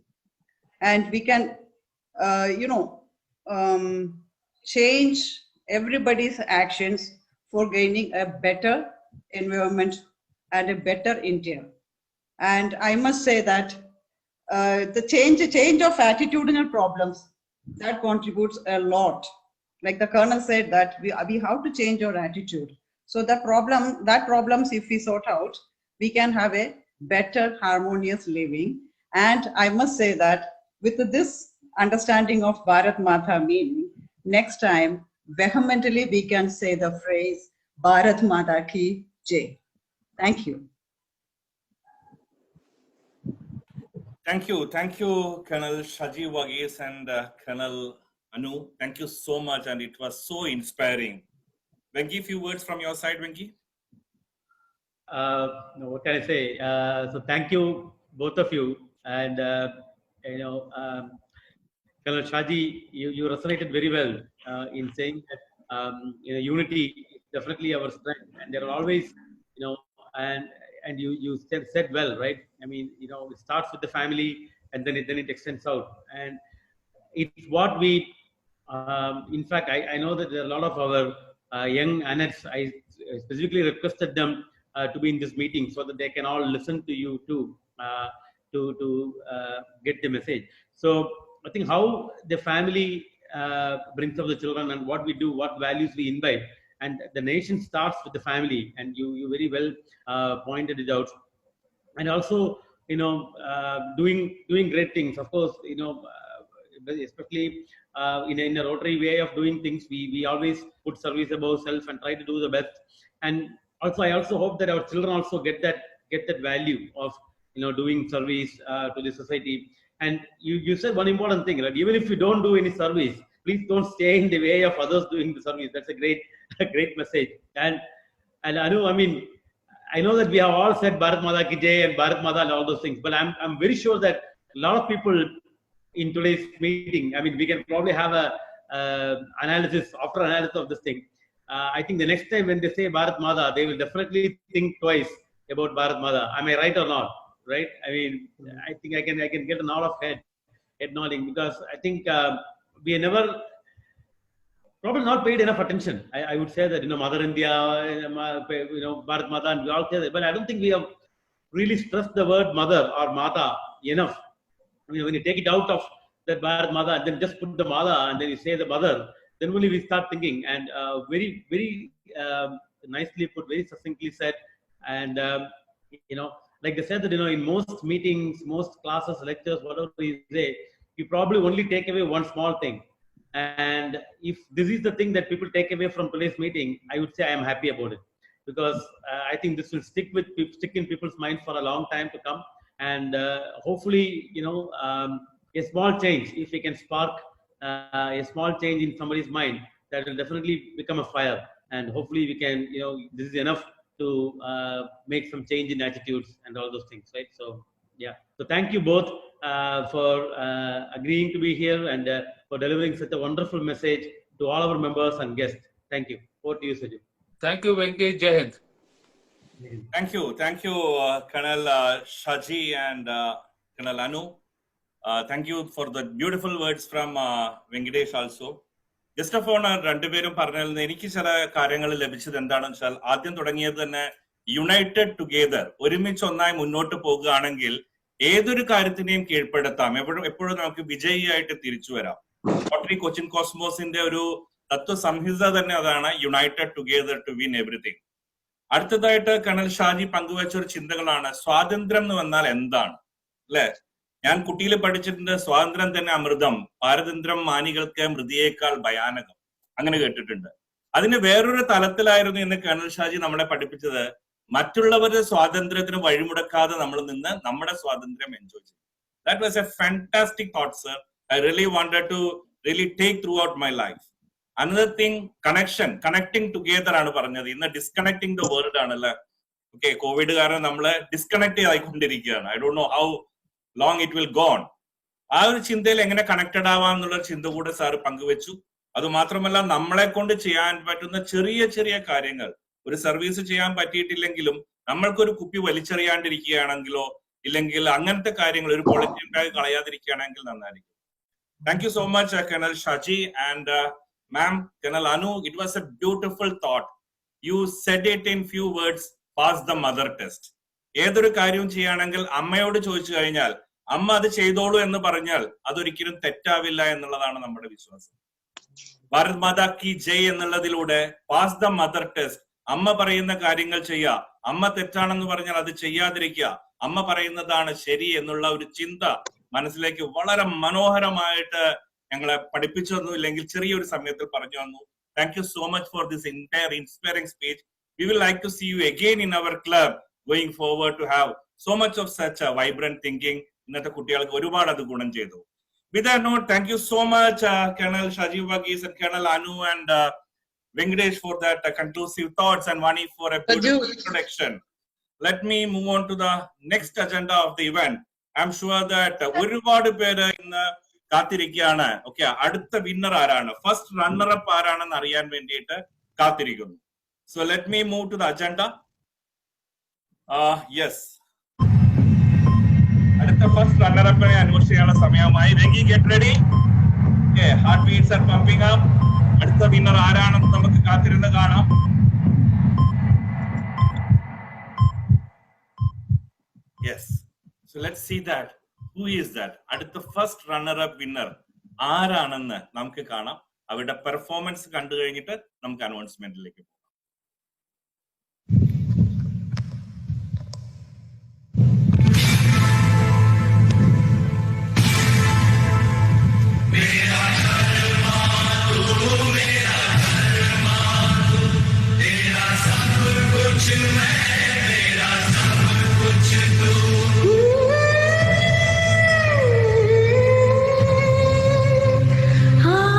and we can, change everybody's actions for gaining a better environment and a better India. And I must say that the change of attitudinal problems, that contributes a lot. Like the Colonel said that we have to change our attitude. So that problems, if we sort out, we can have a better harmonious living. And I must say that with this understanding of Bharat Mata meaning, next time vehemently we can say the phrase Bharat Mata ki Jai. Thank you. Thank you, Colonel Shaji Varghese and Colonel Anu. Thank you so much, and it was so inspiring. Venki, few words from your side, Venki. What can I say? So thank you, both of you, and Colonel Shaji, you resonated very well in saying that unity is definitely our strength, and there are always, and you said well, right? I mean, it starts with the family, and then it extends out, and it's what we. In fact, I know that there are a lot of our young anettes. I specifically requested them to be in this meeting so that they can all listen to you too, to get the message. So I think how the family brings up the children, and what we do, what values we invite, and the nation starts with the family, and you very well pointed it out. And also, doing great things. Of course, especially in a Rotary way of doing things, we always put service above self and try to do the best. And also, I also hope that our children also get that value of doing service to the society. And you said one important thing, right? Even if you don't do any service, please don't stay in the way of others doing the service. That's a great message. And Anu, I mean, I know that we have all said Bharat Mata ki Jai and Bharat Mata and all those things, but I'm very sure that a lot of people in today's meeting, I mean, we can probably have a analysis of this thing. I think the next time when they say Bharat Mata, they will definitely think twice about Bharat Mata. Am I right or not? Right? I mean, I think I can get a nod of head nodding, because I think we are never probably not paid enough attention. I would say that Mother India, Bharat Mata, and we all say that, but I don't think we have really stressed the word mother or Mata enough. I mean, when you take it out of that Bharat Mata and then just put the Mata and then you say the mother, then only we start thinking. And very, very nicely put, very succinctly said. And like they said that in most meetings, most classes, lectures, whatever we say, you probably only take away one small thing. And if this is the thing that people take away from today's meeting, I would say I am happy about it, because I think this will stick in people's minds for a long time to come. And hopefully, a small change, if we can spark a small change in somebody's mind, that will definitely become a fire. And hopefully we can, this is enough to make some change in attitudes and all those things, right? So yeah, so thank you both for agreeing to be here and for delivering such a wonderful message to all our members and guests. Thank you. Over to you, Saju. Thank you, Venki. Jai Hind. Thank you, Colonel Shaji and Colonel Anu. Thank you for the beautiful words from Venkatesh also. Just of honor, രണ്ടുപേരും പറഞ്ഞാൽ എനിക്ക് ചില കാര്യങ്ങൾ ലഭിച്ചത് എന്താണെന്ന് വെച്ചാൽ ആദ്യം തുടങ്ങിയത് തന്നെ യുണൈറ്റഡ് ടുഗെദർ, ഒരുമിച്ച് ഒന്നായി മുന്നോട്ട് പോകുകയാണെങ്കിൽ ഏതൊരു കാര്യത്തിനെയും കീഴ്പ്പെടുത്താം, എപ്പോഴും നമുക്ക് വിജയിയായിട്ട് തിരിച്ചു വരാം. റോട്ടറി കൊച്ചിൻ കോസ്മോസിന്റെ ഒരു തത്വസംഹിത തന്നെ അതാണ്, united together to win everything. അടുത്തതായിട്ട് കേണൽ ഷാജി പങ്കുവച്ച ഒരു ചിന്തകളാണ് സ്വാതന്ത്ര്യം എന്ന് വന്നാൽ എന്താണ്, അല്ലെ? ഞാൻ കുട്ടിയിൽ പഠിച്ചിട്ടുണ്ട്, സ്വാതന്ത്ര്യം തന്നെ അമൃതം, പാരതന്ത്ര്യം മാനികൾക്ക് മൃതിയേക്കാൾ ഭയാനകം, അങ്ങനെ കേട്ടിട്ടുണ്ട്. അതിന് വേറൊരു തലത്തിലായിരുന്നു എന്ന് കേണൽ ഷാജി നമ്മളെ പഠിപ്പിച്ചത്, മറ്റുള്ളവരുടെ സ്വാതന്ത്ര്യത്തിന് വഴിമുടക്കാതെ നമ്മൾ നിന്ന് നമ്മുടെ സ്വാതന്ത്ര്യം എൻജോയ് ചെയ്യും. That was a fantastic thought, sir. I really wanted to really take throughout my life. Another thing, connecting together ആണ് പറഞ്ഞത്. ഇന്ന് ഡിസ്കണക്ടിങ് ദ വേൾഡ് ആണല്ലേ. ഓക്കെ, കോവിഡ് കാരണം നമ്മള് ഡിസ്കണക്ട് ആയിക്കൊണ്ടിരിക്കുകയാണ്. I don't know how long it will gone. ആ ഒരു ചിന്തയിൽ എങ്ങനെ കണക്റ്റഡ് ആവാം എന്നുള്ള ചിന്ത കൂടെ സാറ് പങ്കുവെച്ചു. അത് മാത്രമല്ല, നമ്മളെ കൊണ്ട് ചെയ്യാൻ പറ്റുന്ന ചെറിയ ചെറിയ കാര്യങ്ങൾ, ഒരു സർവീസ് ചെയ്യാൻ പറ്റിയിട്ടില്ലെങ്കിലും നമ്മൾക്കൊരു കുപ്പി വലിച്ചെറിയാണ്ടിരിക്കുകയാണെങ്കിലോ ഇല്ലെങ്കിൽ അങ്ങനത്തെ കാര്യങ്ങൾ ഒരു പോളിറ്റി ബാഗ് കളയാതിരിക്കുകയാണെങ്കിൽ നന്നായിരിക്കും. Thank you so much colonel Shaji and ma'am, Colonel Anu. It was a beautiful thought. You said it in few words, pass the mother test. ഏതൊരു കാര്യവും ചെയ്യുകയാണെങ്കിൽ അമ്മയോട് ചോദിച്ചു കഴിഞ്ഞാൽ അമ്മ അത് ചെയ്തോളൂ എന്ന് പറഞ്ഞാൽ അതൊരിക്കലും തെറ്റാവില്ല എന്നുള്ളതാണ് നമ്മുടെ വിശ്വാസം. ഭാരത് മാതാ കി ജയ് എന്നുള്ളതിലൂടെ പാസ് ദ മദർ ടെസ്റ്റ്, അമ്മ പറയുന്ന കാര്യങ്ങൾ ചെയ്യുക, അമ്മ തെറ്റാണെന്ന് പറഞ്ഞാൽ അത് ചെയ്യാതിരിക്കുക, അമ്മ പറയുന്നതാണ് ശരി എന്നുള്ള ഒരു ചിന്ത മനസ്സിലേക്ക് വളരെ മനോഹരമായിട്ട് ഞങ്ങളെ പഠിപ്പിച്ചു തന്നു, ഇല്ലെങ്കിൽ ചെറിയൊരു സമയത്തിൽ പറഞ്ഞു തന്നു. Thank you so much for this entire inspiring speech. We will like to see you again in our club going forward to have so much of such a vibrant thinking. ഇന്നത്തെ കുട്ടികൾക്ക് ഒരുപാട് അത് ഗുണം ചെയ്തു. With that note, thank you so much Colonel Shaji Varghese and Colonel Anu and Venkatesh for that conclusive thoughts, and Vani for a beautiful introduction. Let me move on to the next agenda of the event. I'm sure that ഒരുപാട് പേര് ഇന്ന് കാത്തിരിക്കുകയാണ്. Okay, അടുത്ത winner ആരാണ്, first runner up ആരാണെന്ന് അറിയാൻ വേണ്ടിയിട്ട് കാത്തിരിക്കുന്നു. So let me move to the agenda. Yes, അടുത്ത ഫസ്റ്റ് റണ്ണർ അപ്പിനെ അനൗൺസ് ചെയ്യാനുള്ള സമയമായി. Venki, get ready. Okay, heart beats are pumping up. അടുത്ത വിന്നർ ആരാണെന്ന് നമുക്ക് കാത്തിരുന്ന് കാണാം. Yes, so let's see that. Who is that? അടുത്ത ഫസ്റ്റ് റണ്ണർ അപ്പ് വിന്നർ ആരാണെന്ന് നമുക്ക് കാണാം. അവരുടെ പെർഫോമൻസ് കണ്ടു കഴിഞ്ഞിട്ട് നമുക്ക് അനൗൺസ്മെന്റിലേക്ക് പോകാം. ah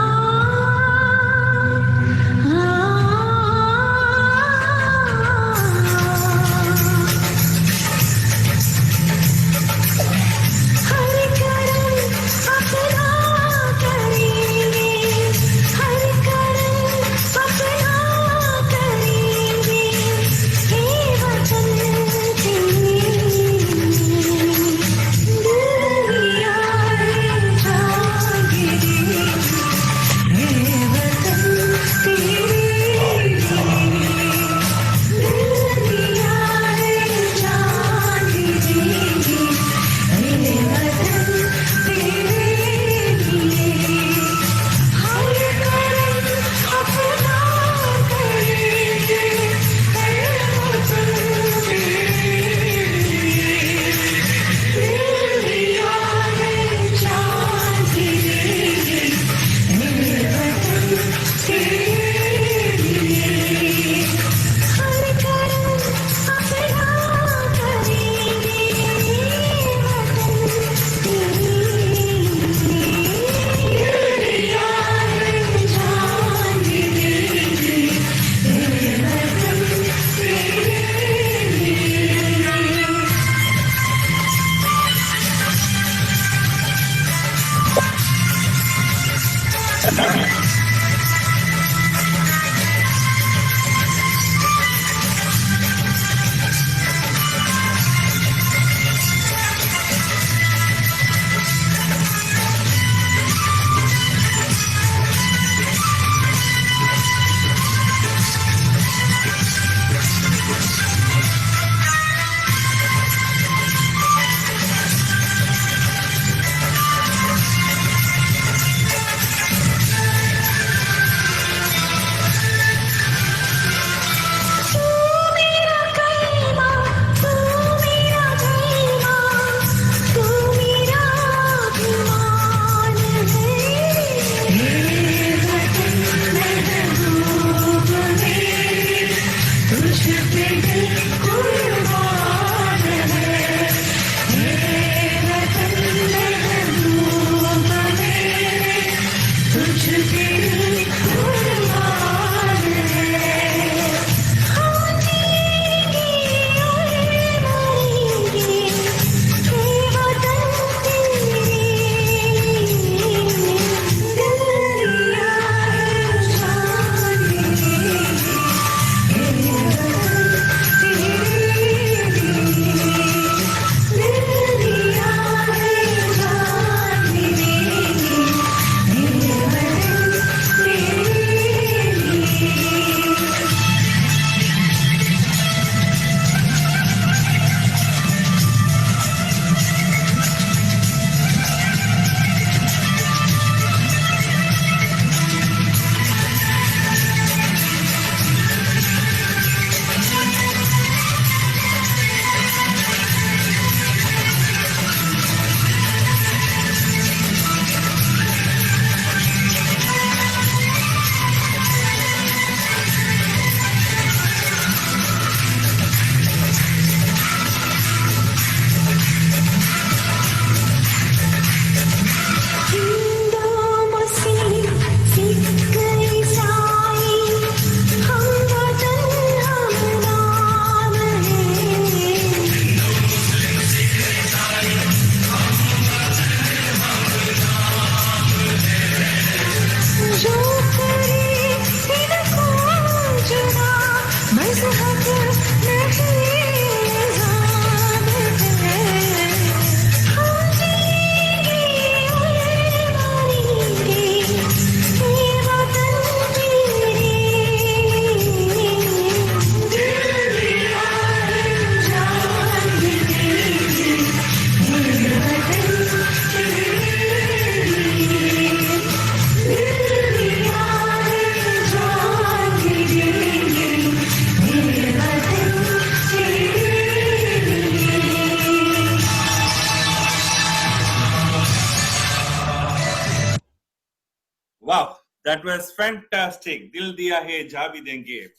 Wow, that was fantastic. Dil diya hai ja bhi denge.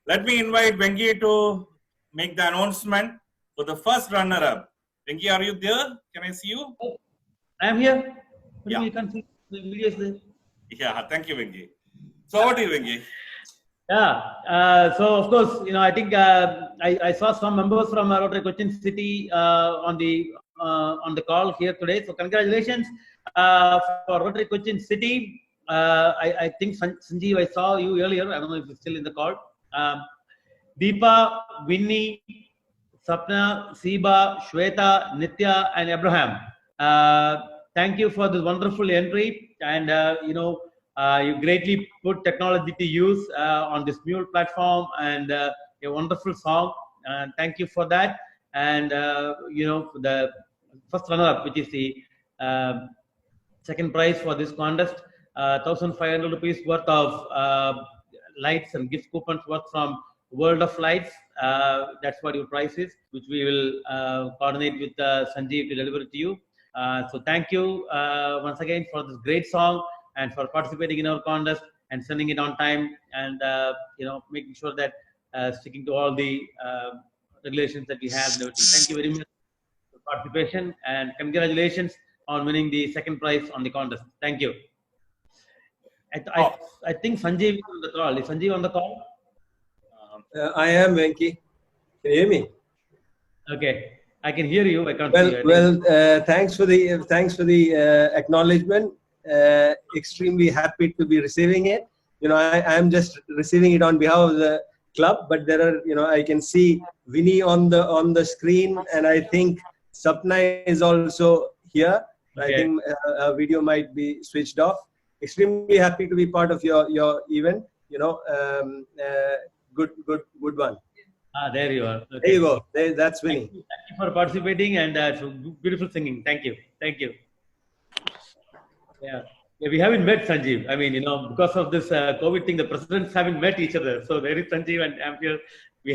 Let me invite Vengi to make the announcement for the first runner-up. Vengi, are you there? Can I see you? I am here. Yeah. You can see the videos there. Yeah, thank you, Vengi. So, what do you, Vengi? Yeah. So of course, I think I saw some members from Rotary Cochin City on the call here today. So congratulations for Rotary Cochin City. I think Sanjeev, I saw you earlier. I don't know if you're still in the call. Deepa, Winnie, Sapna, Siba, Shweta, Nitya, and Abraham. Thank you for this wonderful entry, and you greatly put technology to use on this Mule platform, and a wonderful song. Thank you for that. And the first runner-up, which is the second prize for this contest, 1,500 rupees worth of lights and gift coupons worth from World of Lights. That's what your prize is, which we will coordinate with Sanjeev to deliver it to you. So thank you once again for this great song and for participating in our contest and sending it on time, and making sure that sticking to all the regulations that we have. Thank you very much for participation, and congratulations on winning the second prize on the contest. Thank you. I think Sanjeev is on the call. Is Sanjeev on the call? I am, Venki. Can you hear me? Okay, I can hear you. I can't see you. Well, thanks for the acknowledgement. Extremely happy to be receiving it. I am just receiving it on behalf of the club, but there are, I can see Vinny on the screen, and I think Sapna is also here. Okay. I think a video might be switched off. Extremely happy to be part of your event. Good one. There you are. Okay. There you go. That's winning. Thank you for participating, and beautiful singing. Thank you. Yeah, we haven't met Sanjeev. I mean, because of this COVID thing, the presidents haven't met each other. So there is Sanjeev and I'm here. We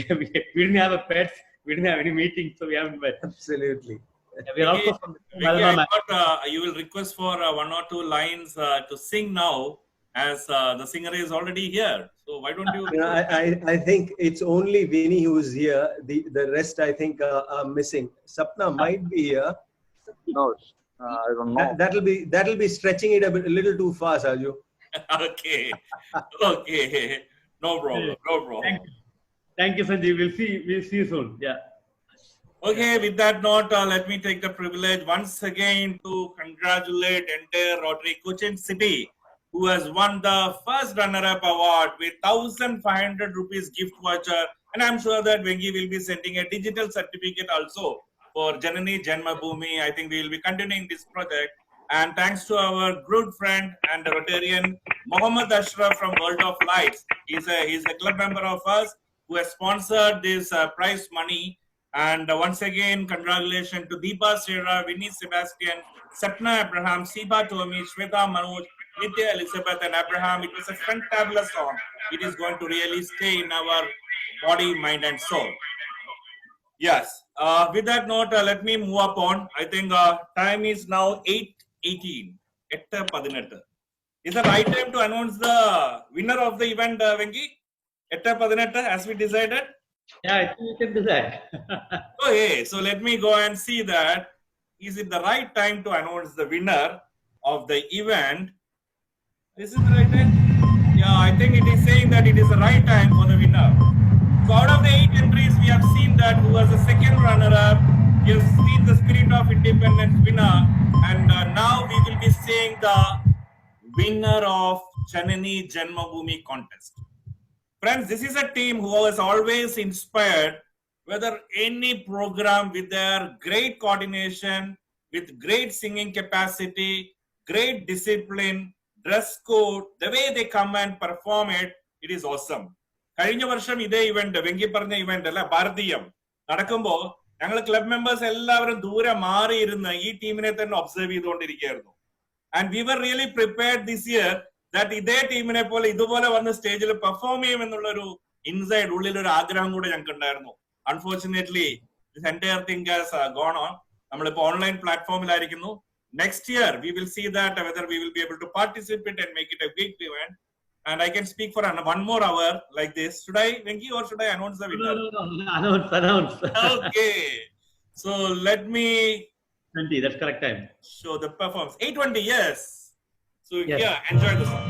didn't have a pets. We didn't have any meetings, so we haven't met. Absolutely. We are also from you will request for one or two lines to sing now, as the singer is already here. So why don't you? I think it's only Vinny who is here. The rest, I think, are missing. Sapna might be here. No, I don't know. That'll be stretching it a little too far, Sarju. Okay. No problem. Thank you, Sanjeev. We'll see you soon. Yeah. Okay, with that note, let me take the privilege once again to congratulate entire Rotary Cochin City, who has won the first runner-up award with 1,500 rupees gift voucher. And I'm sure that Vengi will be sending a digital certificate also for Janani Janmabhoomi. I think we will be continuing this project. And thanks to our good friend and Rotarian Mohammed Ashraf from World of Lights. He's a club member of us who has sponsored this prize money. And once again, congratulations to Deepa Sera, Vinny Sebastian, Sapna Abraham, Siba Tomi, Shweta Manoj, Nitya Elizabeth, and Abraham. It was a fantabulous song. It is going to really stay in our body, mind, and soul. Yes. With that note, let me move upon. I think time is now 8:18. Is the right time to announce the winner of the event, Vengi? 8:18, as we decided? Yeah, I think we can do that. Okay, so let me go and see that. Is it the right time to announce the winner of the event? Is it the right time? Yeah, I think it is saying that it is the right time for the winner. So out of the 8 entries, we have seen that who was the second runner-up. We have seen the Spirit of Independence winner. And now we will be seeing the winner of Janani Janmabhoomi contest. Friends, this is a team who was always inspired, whether any program with their great coordination, with great singing capacity, great discipline, dress code, the way they come and perform it, it is awesome. കഴിഞ്ഞ വർഷം ഇതേ event Venky പറഞ്ഞ event അല്ല ഭാരതീയം നടക്കുമ്പോ ഞങ്ങൾ club members എല്ലാവരും ദൂരെ മാറിയിരുന്ന് ഈ ടീമിനെ തന്നെ ഒബ്സർവ് ചെയ്തുകൊണ്ടിരിക്കുകയായിരുന്നു. And we were really prepared this year that ഇതേ ടീമിനെ പോലെ ഇതുപോലെ വന്ന് സ്റ്റേജിൽ പെർഫോം ചെയ്യുമെന്നുള്ള ഒരു ഇൻസൈഡ് ഉള്ളിൽ ഒരു ആഗ്രഹം കൂടെ ഞങ്ങൾക്ക് ഉണ്ടായിരുന്നു. Unfortunately this entire thing has gone on. നമ്മളിപ്പോ ഓൺലൈൻ പ്ലാറ്റ്ഫോമിലായിരിക്കുന്നു. Next year we will see that whether we will be able to participate and make it a big event. And I can speak for one more hour like this. Should I, Venki, or should I announce the winner? No. Announce. Okay. So let me. 20. That's correct time. Show the performance. 8:20. Yes. So yes. Yeah, enjoy the song.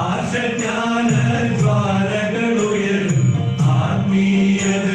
ആശജ്ഞാന ദ്വാരകളുയരും ആത്മീയത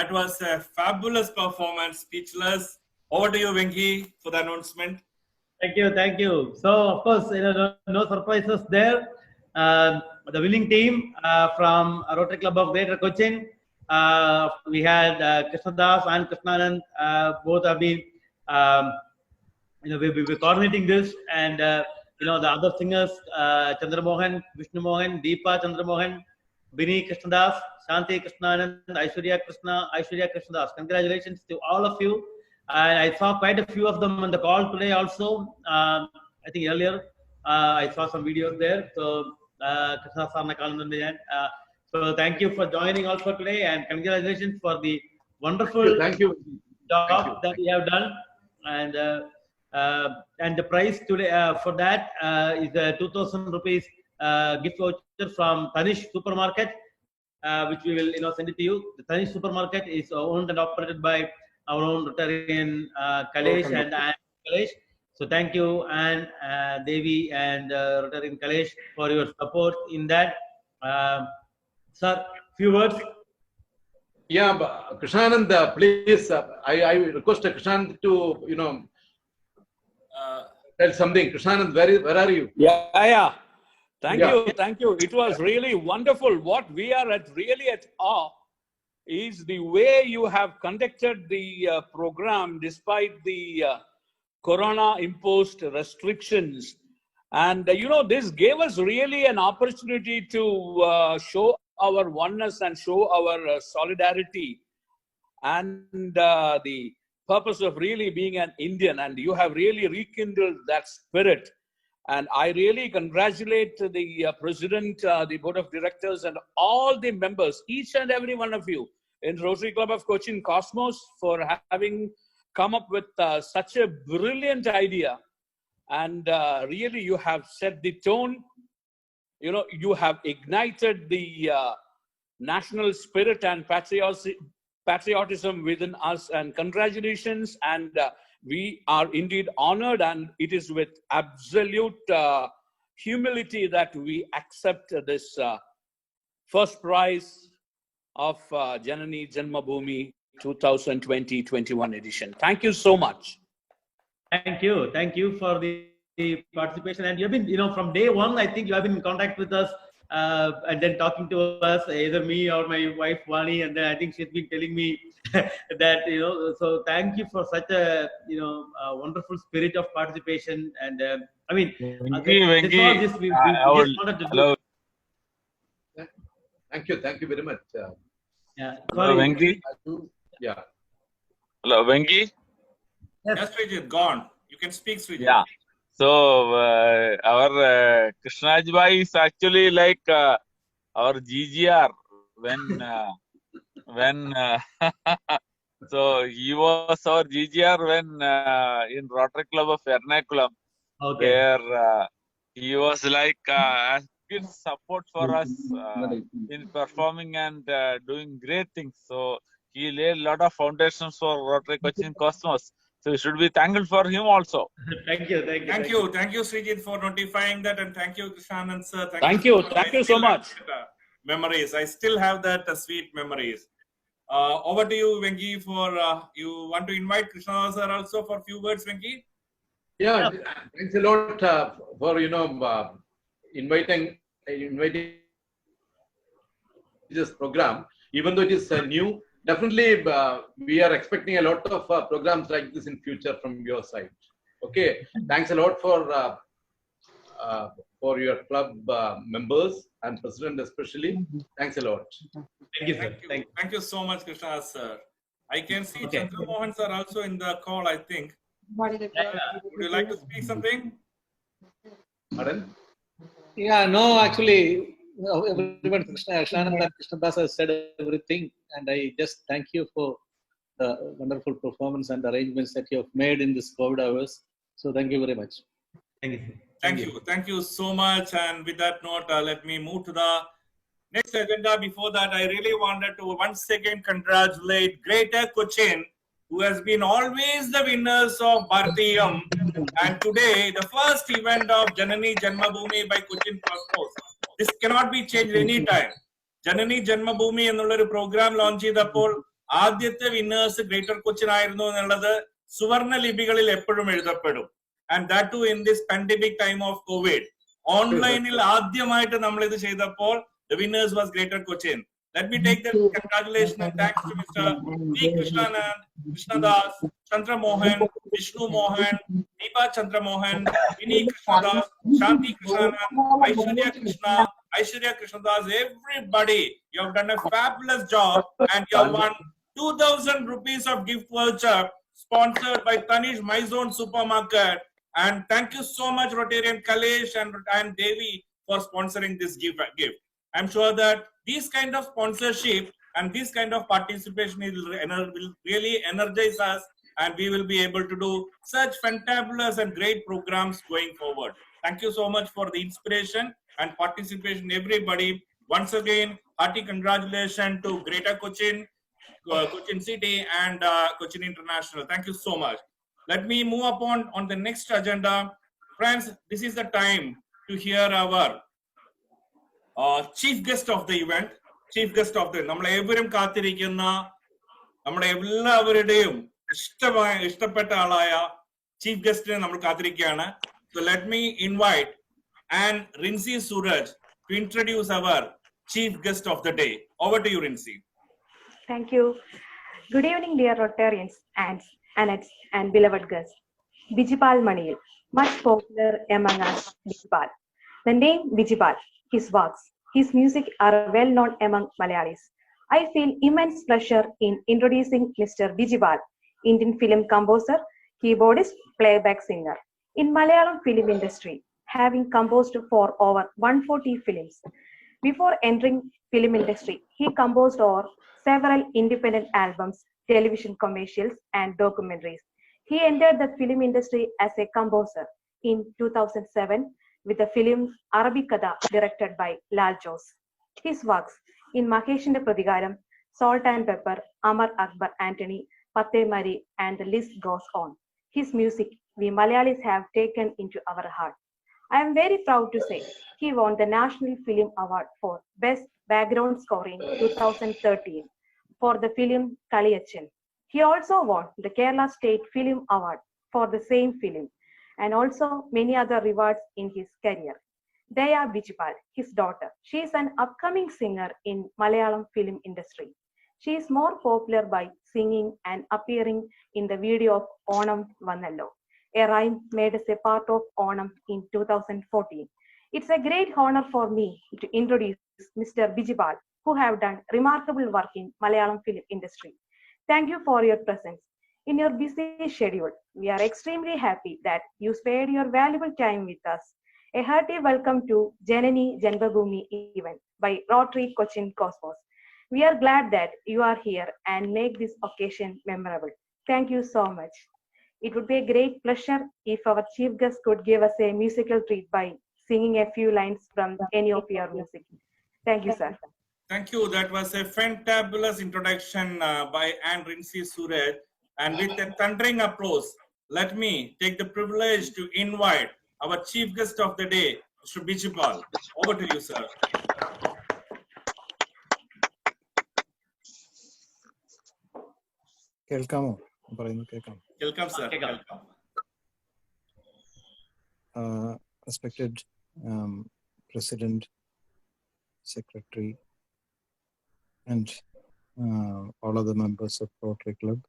That was a fabulous performance. Speechless. Over to you, Venki, for the announcement. Thank you, thank you. So, of course, no surprises there. The winning team from Rotary Club of Greater Cochin, we had Krishnadas and Krishnanand. Both have been, we've been coordinating this, and the other singers, Chandramohan, Vishnu Mohan, Deepa Chandramohan, Bini Krishnadas, Shanti Krishnanand, Aishwarya Krishnadas. Congratulations to all of you. And I saw quite a few of them on the call today also. I think earlier I saw some videos there. So, so thank you for joining also today, and congratulations for the wonderful job that you have done. And the prize today for that is a 2,000 rupees gift voucher from Tanish Supermarket, which we will send it to you. The Tanish Supermarket is owned and operated by our own Rotarian Kalesh and Anne Kalesh. So thank you, Anne, Devi, and Rotarian Kalesh for your support in that. Sir, few words. Yeah, but Krishnanand, please, I request Krishnanand to, tell something. Krishnanand, where are you? Yeah. Thank you. It was really wonderful. What we are really at awe is the way you have conducted the program despite the corona imposed restrictions. And this gave us really an opportunity to show our oneness and show our solidarity and the purpose of really being an Indian. And you have really rekindled that spirit. And I really congratulate the president, the board of directors, and all the members, each and every one of you in Rotary Club of Cochin Cosmos, for having come up with such a brilliant idea. And really, you have set the tone. You have ignited the national spirit and patriotism within us. And congratulations. And we are indeed honored, and it is with absolute humility that we accept this first prize of Janani Janmabhoomi 2020-21 edition. Thank you so much. Thank you for the participation. And you've been, from day one, I think you have been in contact with us and then talking to us, either me or my wife Vani, and then I think she's been telling me that, so thank you for such a, wonderful spirit of participation. And Venki, Thank you very much. Hello, Venki. Yeah. Hello, Venki. Yes, Srijit, gone. You can speak, Srijit. Yeah. So our Krishnaj Bhai is actually like our GGR when so he was our GGR when in Rotary Club of Ernakulam, where he was like as good support for us in performing and doing great things. So he laid a lot of foundations for Rotary Cochin Cosmos. So we should be thankful for him also. Thank you, Srijit, for notifying that, and thank you, Krishnanand sir. Thank you so much. Memories. I still have that sweet memories. Over to you, Venki, for you want to invite Krishnanand sir also for a few words, Venki? Yeah, thanks a lot for inviting this program, even though it is new. Definitely, we are expecting a lot of programs like this in future from your side. Okay, thanks a lot for your club members and president especially. Thanks a lot. Thank you, sir. Thank you so much, Krishna sir. I can see Chandra Mohan sir also in the call, I think. Would you like to speak something? Pardon? Yeah, no, actually, everyone, Krishnanand and Krishnadas has said everything, and I just thank you for the wonderful performance and arrangements that you have made in this COVID hours. So thank you very much. Thank you so much. And with that note, let me move to the next agenda. Before that, I really wanted to once again congratulate Greater Cochin, who has been always the winners of Bharatiyam. And today, the first event of Janani Janmabhoomi by Cochin Cosmos. This cannot be changed anytime. Janani Janmabhoomi ennulla program launch ചെയ്തപ്പോൾ ആദ്യത്തെ winners greater Cochin ആയിരുന്നു എന്നുള്ളത് സുവർണ ലിപികളിൽ എപ്പോഴും എഴുതപ്പെടും. And that too in this pandemic time of covid. ഓൺലൈനിൽ ആദ്യമായിട്ട് നമ്മൾ ഇത് ചെയ്തപ്പോൾ the winners was Greater Cochin. Let me take the congratulations and thanks to Mr. P. Krishnanand, Krishnadas, Chandra Mohan, Vishnu Mohan, Deepa Chandra Mohan, Vinny Krishnadas, Shanti Krishnanand, Aishwarya Krishnadas, everybody. You have done a fabulous job and you have won 2,000 rupees of gift voucher sponsored by Tanish My Zone Supermarket. And thank you so much, Rotarian Kalesh and Devi, for sponsoring this gift. I'm sure that these kind of sponsorship and this kind of participation will really energize us, and we will be able to do such fantabulous and great programs going forward. Thank you so much for the inspiration and participation, everybody. Once again, hearty congratulations to Greater Cochin, Cochin City and Cochin International. Thank you so much. Let me move upon on the next agenda. Friends, this is the time to hear our chief guest of the event. Chief guest of the നമ്മളെ എവരും കാത്തിരിക്കുന്ന നമ്മുടെ എല്ലാവരുടെയും ഇഷ്ടപ്പെട്ട ആളായ chief ഗസ്റ്റിനെ നമ്മൾ കാത്തിരിക്കുകയാണ്. So let me invite Anne Rinsi Suraj to introduce our chief guest of the day. Over to you, Rinsi. Thank you. Good evening, dear Rotarians, aunts, Annette, and beloved guests. Bijipal Maniyil, much popular among us, Bijipal. The name Bijipal, his works, his music are well known among Malayalis. I feel immense pleasure in introducing Mr. Bijipal, Indian film composer, keyboardist, playback singer. In Malayalam film industry, having composed for over 140 films. Before entering film industry, he composed over several independent albums, television commercials, and documentaries. He entered the film industry as a composer in 2007 with the film Arabikada, directed by Lal Jos. His works in Maheshinte Prathigaram, Salt and Pepper, Amar Akbar Anthony, Patte Mari, and the list goes on. His music we Malayalis have taken into our heart. I am very proud to say he won the National Film Award for Best Background Score in 2013 for the film Kaliyachan. He also won the Kerala State Film Award for the same film, and also many other rewards in his career. Daya Bijipal, his daughter, she is an upcoming singer in Malayalam film industry. She is more popular by singing and appearing in the video of Onam Vannallo, a rhyme made as a part of Onam in 2014. It's a great honor for me to introduce Mr. Bijipal, who have done remarkable work in Malayalam film industry. Thank you for your presence. In your busy schedule, we are extremely happy that you spared your valuable time with us. A hearty welcome to Janani Janmabhoomi event by Rotary Cochin Cosmos. We are glad that you are here and make this occasion memorable. Thank you so much. It would be a great pleasure if our chief guest could give us a musical treat by singing a few lines from any of your music. Thank you, sir. Thank you. That was a fantabulous introduction by Anne Rinsi Suraj. And with a thundering applause, let me take the privilege to invite our chief guest of the day, Mr. Bijipal. Over to you, sir. കേൾക്കാമോ? പറയുന്നത് കേൾക്കാം. Welcome, sir. Welcome. Respected President, Secretary, and all of the members of Rotary Club.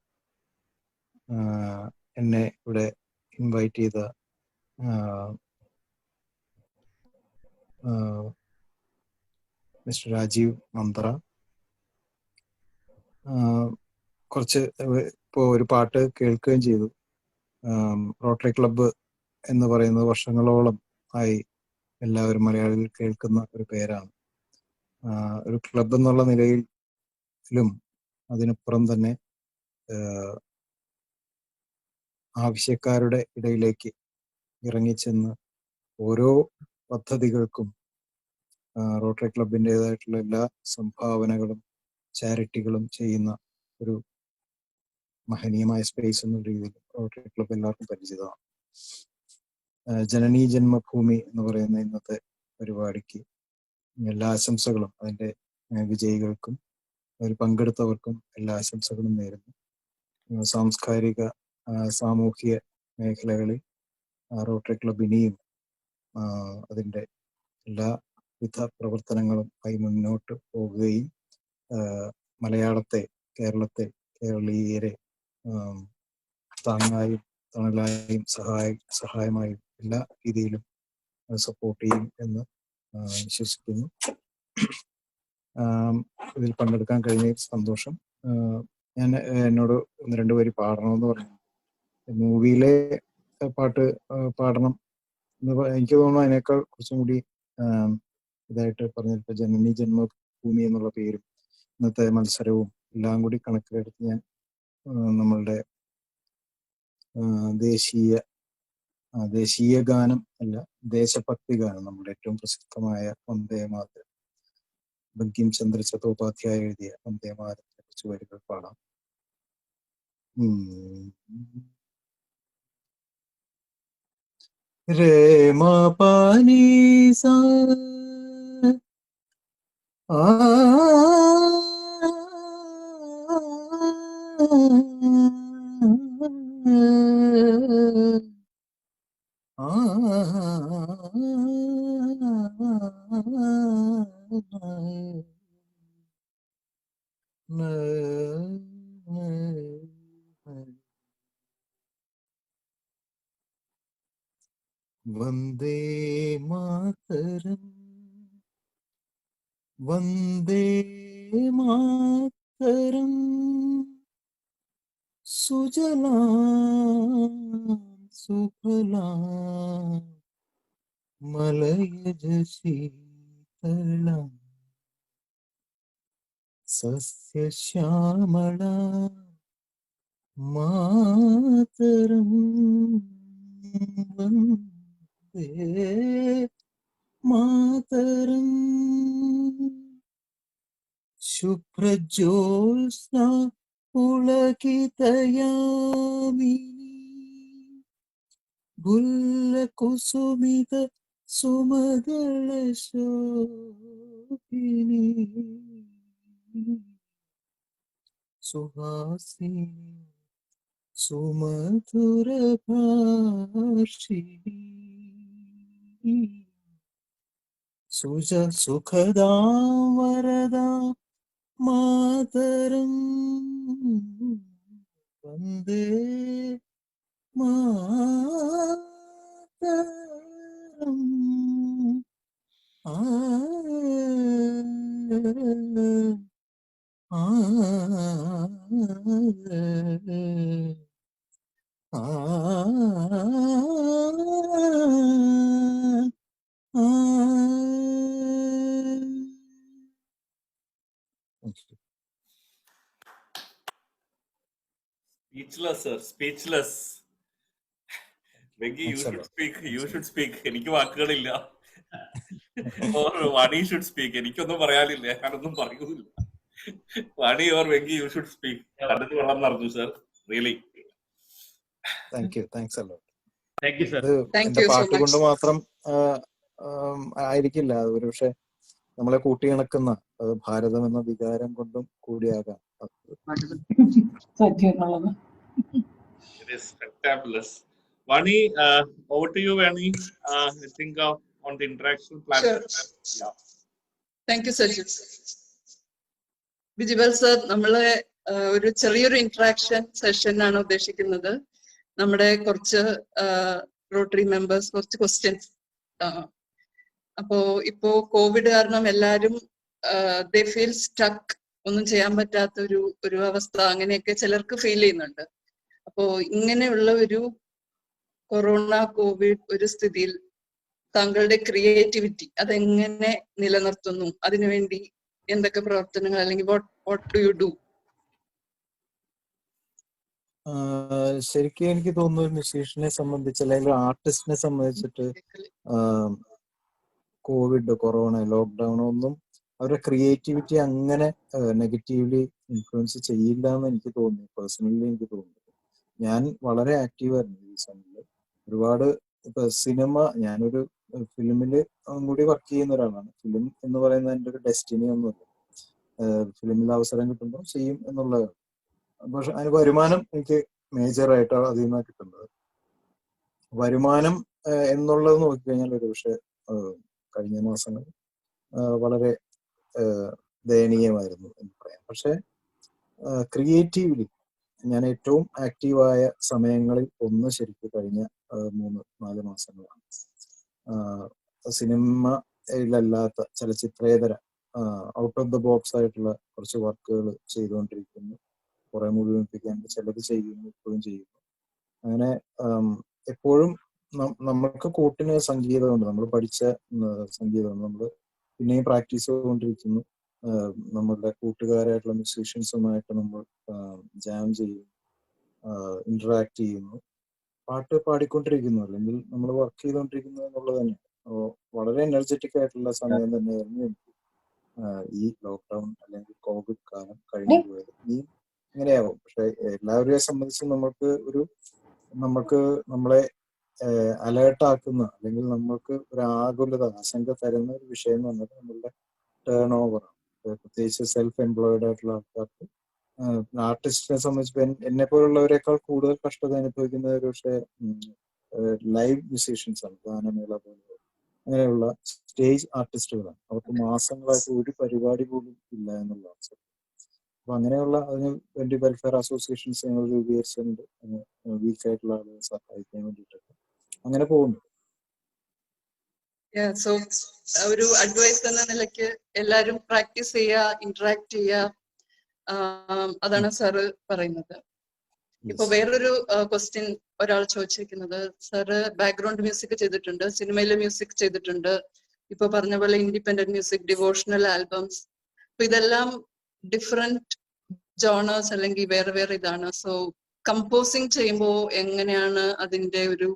എന്നെ ഇവിടെ invite ചെയ്ത mister Rajeev മന്ത്ര, കുറച്ച് ഇപ്പോൾ ഒരു പാട്ട് കേൾക്കുകയും ചെയ്തു. റോട്ടറി ക്ലബ്ബ് എന്ന് പറയുന്നത് വർഷങ്ങളോളം ആയി എല്ലാവരും മലയാളികൾ കേൾക്കുന്ന ഒരു പേരാണ്. ഒരു ക്ലബ്ബ് എന്നുള്ള നിലയിലും അതിനപ്പുറം തന്നെ ആവശ്യക്കാരുടെ ഇടയിലേക്ക് ഇറങ്ങിച്ചെന്ന് ഓരോ പദ്ധതികൾക്കും റോട്ടറി ക്ലബിൻ്റെതായിട്ടുള്ള എല്ലാ സംഭാവനകളും ചാരിറ്റികളും ചെയ്യുന്ന ഒരു മഹനീയമായ സ്പേസ് എന്ന രീതിയിൽ റോട്ടറി ക്ലബ് എല്ലാവർക്കും പരിചിതമാണ്. ജനനീ ജന്മഭൂമി എന്ന് പറയുന്ന ഇന്നത്തെ പരിപാടിക്ക് എല്ലാ ആശംസകളും അതിൻ്റെ വിജയികൾക്കും അതിൽ പങ്കെടുത്തവർക്കും എല്ലാ ആശംസകളും നേരുന്നു. സാംസ്കാരിക സാമൂഹിക മേഖലകളിൽ റോട്ടറി ക്ലബ് ഇനിയും അതിൻ്റെ എല്ലാവിധ പ്രവർത്തനങ്ങളും ആയി മുന്നോട്ട് പോകുകയും മലയാളത്തെ, കേരളത്തെ, കേരളീയരെ താങ്ങായും തണലായും സഹായമായും എല്ലാ രീതിയിലും സപ്പോർട്ട് ചെയ്യും എന്ന് വിശ്വസിക്കുന്നു. ഇതിൽ പങ്കെടുക്കാൻ കഴിഞ്ഞ സന്തോഷം. ഞാൻ എന്നോട് 1-2 വരി പാടണമെന്ന് പറഞ്ഞു. മൂവിയിലെ പാട്ട് പാടണം എന്ന് എനിക്ക് തോന്നുന്നു അതിനേക്കാൾ കുറച്ചും കൂടി ഇതായിട്ട് പറഞ്ഞിപ്പോൾ ജനനി ജന്മഭൂമി എന്നുള്ള പേരും ഇന്നത്തെ മത്സരവും എല്ലാം കൂടി കണക്കിലെടുത്ത് ഞാൻ നമ്മളുടെ ദേശീയ ഗാനം അല്ല, ദേശഭക്തി ഗാനം, നമ്മുടെ ഏറ്റവും പ്രസിദ്ധമായ വന്ദേ മാതരം, ബങ്കിം ചന്ദ്ര ചതോപാധ്യായ എഴുതിയ വന്ദേ മാതരത്തെ കുറിച്ച് വരികൾ പാടാം. രേ മാ പാനി സാ Vande Mataram Vande Mataram സുജലാം സുഫലാം മലയജ ശീതളാം സസ്യശ്യാമളാം Mataram Vande Mataram ശുഭ്രജ്യോത്സ്നാ പുളകിതയാമിനി ഭുല്ലകുസുമിത സുമദളശോഭിനി Suhasini സുമധുരഭാഷിണി Suja സുഖദാം വരദാം Mataram Vande Mataram. Speechless, sir. Speechless. Venki, you should speak. You should speak. എനിക്ക് വാക്കുകളില്ല. Or Vani should speak. എനിക്കൊന്നും പറയാനില്ല. ഞാനൊന്നും പറയുന്നില്ല. Vani or Venki, you should speak. കണ്ടത് കൊള്ളാം നടന്നു, sir. Really. Thank you. Thanks a lot. Thank you, sir. എന്റെ പാട്ട് കൊണ്ട് മാത്രം ആയിരിക്കില്ല, ഒരു പക്ഷെ നമ്മളെ കൂട്ടിയിണക്കുന്ന ഭാരതം എന്ന വികാരം കൊണ്ടും കൂടിയാകാം. It is fantabulous. Vani, over to you, Vani. I think on the interaction platform. Sure. Yeah. Thank you, Sajid. Bijibal sir, നമ്മളെ ഒരു ചെറിയൊരു ഇന്ററാക്ഷൻ സെഷൻ ആണ് ഉദ്ദേശിക്കുന്നത്. നമ്മുടെ കുറച്ച് റോട്ടറി മെമ്പേഴ്സ് കുറച്ച് ക്വസ്റ്റ്യൻസ്. അപ്പോ ഇപ്പോ കോവിഡ് കാരണം എല്ലാരും ദേ ഫീൽ സ്റ്റക്ക്, ഒന്നും ചെയ്യാൻ പറ്റാത്ത ഒരു അവസ്ഥ അങ്ങനെയൊക്കെ ചിലർക്ക് ഫീൽ ചെയ്യുന്നുണ്ട്. അപ്പോ ഇങ്ങനെയുള്ള ഒരു കൊറോണ കോവിഡ് ഒരു സ്ഥിതിയിൽ താങ്കളുടെ ക്രിയേറ്റിവിറ്റി അതെങ്ങനെ നിലനിർത്തുന്നു? അതിനുവേണ്ടി എന്തൊക്കെ പ്രവർത്തനങ്ങൾ, അല്ലെങ്കിൽ വാട്ട് ഡു യു ഡു? ശരിക്കും എനിക്ക് തോന്നുന്നു മ്യൂസീഷ്യനെ സംബന്ധിച്ച് അല്ലെങ്കിൽ ആർട്ടിസ്റ്റിനെ സംബന്ധിച്ചിട്ട് കോവിഡ്, കൊറോണ, ലോക്ക്ഡൌൺ ഒന്നും അവരുടെ ക്രിയേറ്റിവിറ്റി അങ്ങനെ നെഗറ്റീവ്ലി ഇൻഫ്ലുവൻസ് ചെയ്യില്ല എന്ന് എനിക്ക് തോന്നുന്നു. പേഴ്സണലി എനിക്ക് തോന്നുന്നു. ഞാൻ വളരെ ആക്റ്റീവായിരുന്നു ഈ സമയത്ത്. ഒരുപാട് ഇപ്പൊ സിനിമ, ഞാനൊരു ഫിലിമില് കൂടി വർക്ക് ചെയ്യുന്ന ഒരാളാണ്. ഫിലിം എന്ന് പറയുന്നത് എൻ്റെ ഒരു ഡെസ്റ്റിനി ഒന്നുമില്ല. ഫിലിമിൽ അവസരം കിട്ടുമ്പോൾ ചെയ്യും എന്നുള്ളത്. പക്ഷെ അതിന് വരുമാനം എനിക്ക് മേജറായിട്ട് അതിൽ നിന്നാണ് കിട്ടുന്നത്. വരുമാനം എന്നുള്ളത് നോക്കിക്കഴിഞ്ഞാൽ ഒരു പക്ഷെ കഴിഞ്ഞ മാസങ്ങൾ വളരെ ദയനീയമായിരുന്നു എന്ന് പറയാം. പക്ഷെ ക്രിയേറ്റീവ്ലി ഞാൻ ഏറ്റവും ആക്റ്റീവായ സമയങ്ങളിൽ ഒന്ന് ശരിക്കും കഴിഞ്ഞ 3-4 മാസങ്ങളാണ്. സിനിമയിലല്ലാത്ത ചലച്ചിത്രേതര ഔട്ട് ഓഫ് ദ ബോക്സ് ആയിട്ടുള്ള കുറച്ച് വർക്കുകൾ ചെയ്തുകൊണ്ടിരിക്കുന്നു. കുറെ മുഴുമിപ്പിക്കാൻ ചിലത് ചെയ്യുന്നു, ഇപ്പോഴും ചെയ്യുന്നു. അങ്ങനെ എപ്പോഴും നമ്മൾക്ക് കൂട്ടിന് സംഗീതമുണ്ട്, നമ്മൾ പഠിച്ച സംഗീതമുണ്ട്, നമ്മൾ പിന്നെയും പ്രാക്ടീസ് ചെയ്തുകൊണ്ടിരിക്കുന്നു. നമ്മളുടെ കൂട്ടുകാരായിട്ടുള്ള മ്യൂസീഷ്യൻസുമായിട്ട് നമ്മൾ ജാം ചെയ്യുന്നു, ഇന്ററാക്ട് ചെയ്യുന്നു, പാട്ട് പാടിക്കൊണ്ടിരിക്കുന്നു, അല്ലെങ്കിൽ നമ്മൾ വർക്ക് ചെയ്തുകൊണ്ടിരിക്കുന്നു എന്നുള്ളത് തന്നെയാണ്. അപ്പോൾ വളരെ എനർജറ്റിക് ആയിട്ടുള്ള സമയം തന്നെയായിരുന്നു എനിക്ക് ഈ ലോക്ക്ഡൗൺ അല്ലെങ്കിൽ കോവിഡ് കാലം കഴിഞ്ഞു പോയത്. ഈ ഇങ്ങനെയാവും. പക്ഷെ എല്ലാവരെയും സംബന്ധിച്ച് നമുക്ക് നമ്മളെ അലേർട്ട് ആക്കുന്ന അല്ലെങ്കിൽ നമ്മൾക്ക് ഒരു ആകുലത, ആശങ്ക തരുന്ന ഒരു വിഷയം എന്ന് പറഞ്ഞാൽ നമ്മളുടെ ടേൺ ഓവറാണ്. പ്രത്യേകിച്ച് സെൽഫ് എംപ്ലോയിഡ് ആയിട്ടുള്ള ആൾക്കാർക്ക്, ആർട്ടിസ്റ്റിനെ സംബന്ധിച്ച് എന്നെ പോലുള്ളവരെക്കാൾ കൂടുതൽ കഷ്ടത അനുഭവിക്കുന്നത് ഒരു പക്ഷേ ലൈവ് മ്യൂസീഷ്യൻസ് ആണ്. ഗാനമേള പോലെ അങ്ങനെയുള്ള സ്റ്റേജ് ആർട്ടിസ്റ്റുകളാണ്. അവർക്ക് മാസങ്ങളായിട്ട് ഒരു പരിപാടി പോലും ഇല്ല എന്നുള്ളതാണ്. അപ്പൊ അങ്ങനെയുള്ള അതിന് വേണ്ടി വെൽഫെയർ അസോസിയേഷൻസ് ഞങ്ങൾ രൂപീകരിച്ചിട്ടുണ്ട്, വീക്കായിട്ടുള്ള ആളുകളെ സഹായിക്കാൻ വേണ്ടിയിട്ടൊക്കെ. അങ്ങനെ പോകുന്നു. സോ ഒരു അഡ്വൈസ് എന്ന നിലയ്ക്ക് എല്ലാരും പ്രാക്ടീസ് ചെയ്യുക, ഇന്ററാക്ട് ചെയ്യുക, അതാണ് സാറ് പറയുന്നത്. ഇപ്പൊ വേറൊരു ക്വസ്റ്റ്യൻ ഒരാൾ ചോദിച്ചിരിക്കുന്നത്, സാറ് ബാക്ക്ഗ്രൗണ്ട് മ്യൂസിക് ചെയ്തിട്ടുണ്ട്, സിനിമയിലെ മ്യൂസിക് ചെയ്തിട്ടുണ്ട്, ഇപ്പൊ പറഞ്ഞ പോലെ ഇൻഡിപെൻഡന്റ് മ്യൂസിക്, ഡിവോഷണൽ ആൽബംസ്. അപ്പൊ ഇതെല്ലാം ഡിഫറെന്റ് ജോണേഴ്സ് അല്ലെങ്കിൽ വേറെ വേറെ ഇതാണ്. സോ കമ്പോസിങ് ചെയ്യുമ്പോൾ എങ്ങനെയാണ് അതിന്റെ ഒരു